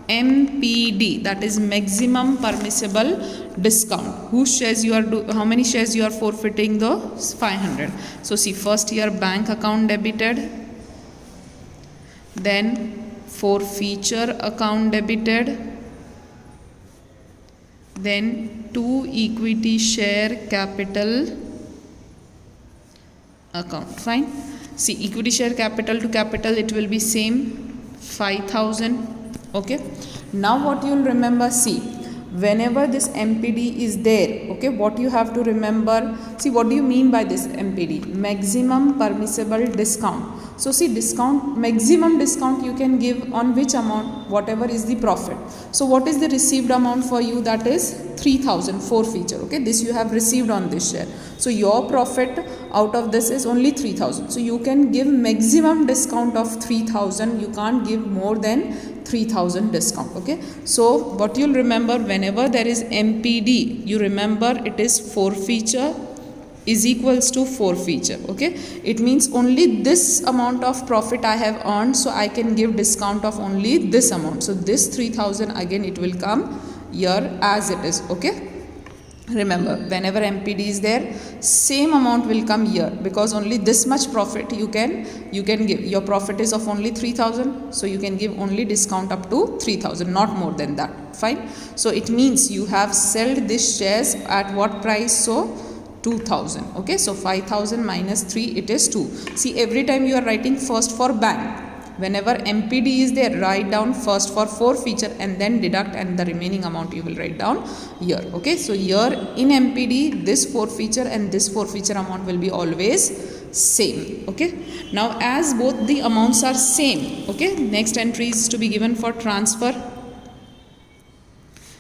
[SPEAKER 1] MPD, that is maximum permissible discount. Whose shares you are how many shares you are forfeiting? The 500. So see, first here bank account debited, then forfeiture account debited, then to equity share capital account. Fine. See, equity share capital to capital, it will be same 5,000. Okay, now what you will remember, see, whenever this MPD is there, okay, what you have to remember, see, what do you mean by this MPD? Maximum permissible discount. So see, discount, maximum discount you can give on which amount? Whatever is the profit. So what is the received amount for you? That is 3,000 forfeiture. Okay, this you have received on this share. So your profit out of this is only 3,000. So you can give maximum discount of 3,000. You can't give more than 3,000 discount. Okay, so what you'll remember, whenever there is MPD, you remember it is forfeiture is equals to forfeiture. Okay, it means only this amount of profit I have earned, so I can give discount of only this amount. So this 3000 again it will come here as it is. Okay, remember, whenever MPD is there, same amount will come here, because only this much profit you can give. Your profit is of only 3000, so you can give only discount up to 3000, not more than that. Fine. So it means you have sold this shares at what price? So 2000. Okay, so 5000 minus 3, it is 2. See, every time you are writing first for bank, whenever MPD is there, write down first for forfeiture and then deduct, and the remaining amount you will write down here. Okay, so here in MPD, this forfeiture and this forfeiture amount will be always same. Okay, now as both the amounts are same, okay, next entry is to be given for transfer.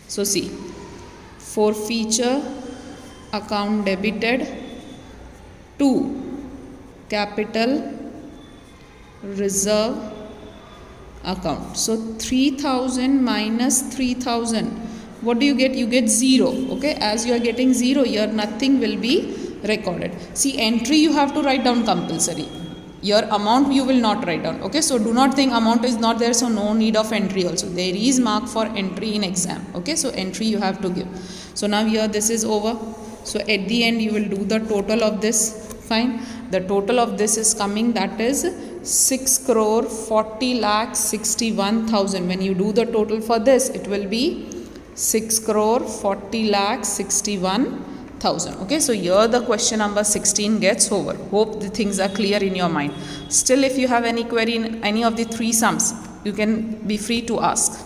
[SPEAKER 1] So see, forfeiture account debited to capital reserve account. So 3000 minus 3000, what do you get? You get 0. Okay, as you are getting 0 here, nothing will be recorded. See, entry you have to write down compulsory. Your amount you will not write down. Okay, so do not think amount is not there, so no need of entry also. There is mark for entry in exam. Okay, so entry you have to give. So now here this is over. So at the end you will do the total of this. Fine. The total of this is coming, that is 6,40,61,000. When you do the total for this, it will be 6,40,61,000. Okay, so here the question number 16 gets over. Hope the things are clear in your mind. Still, if you have any query in any of the three sums, you can be free to ask.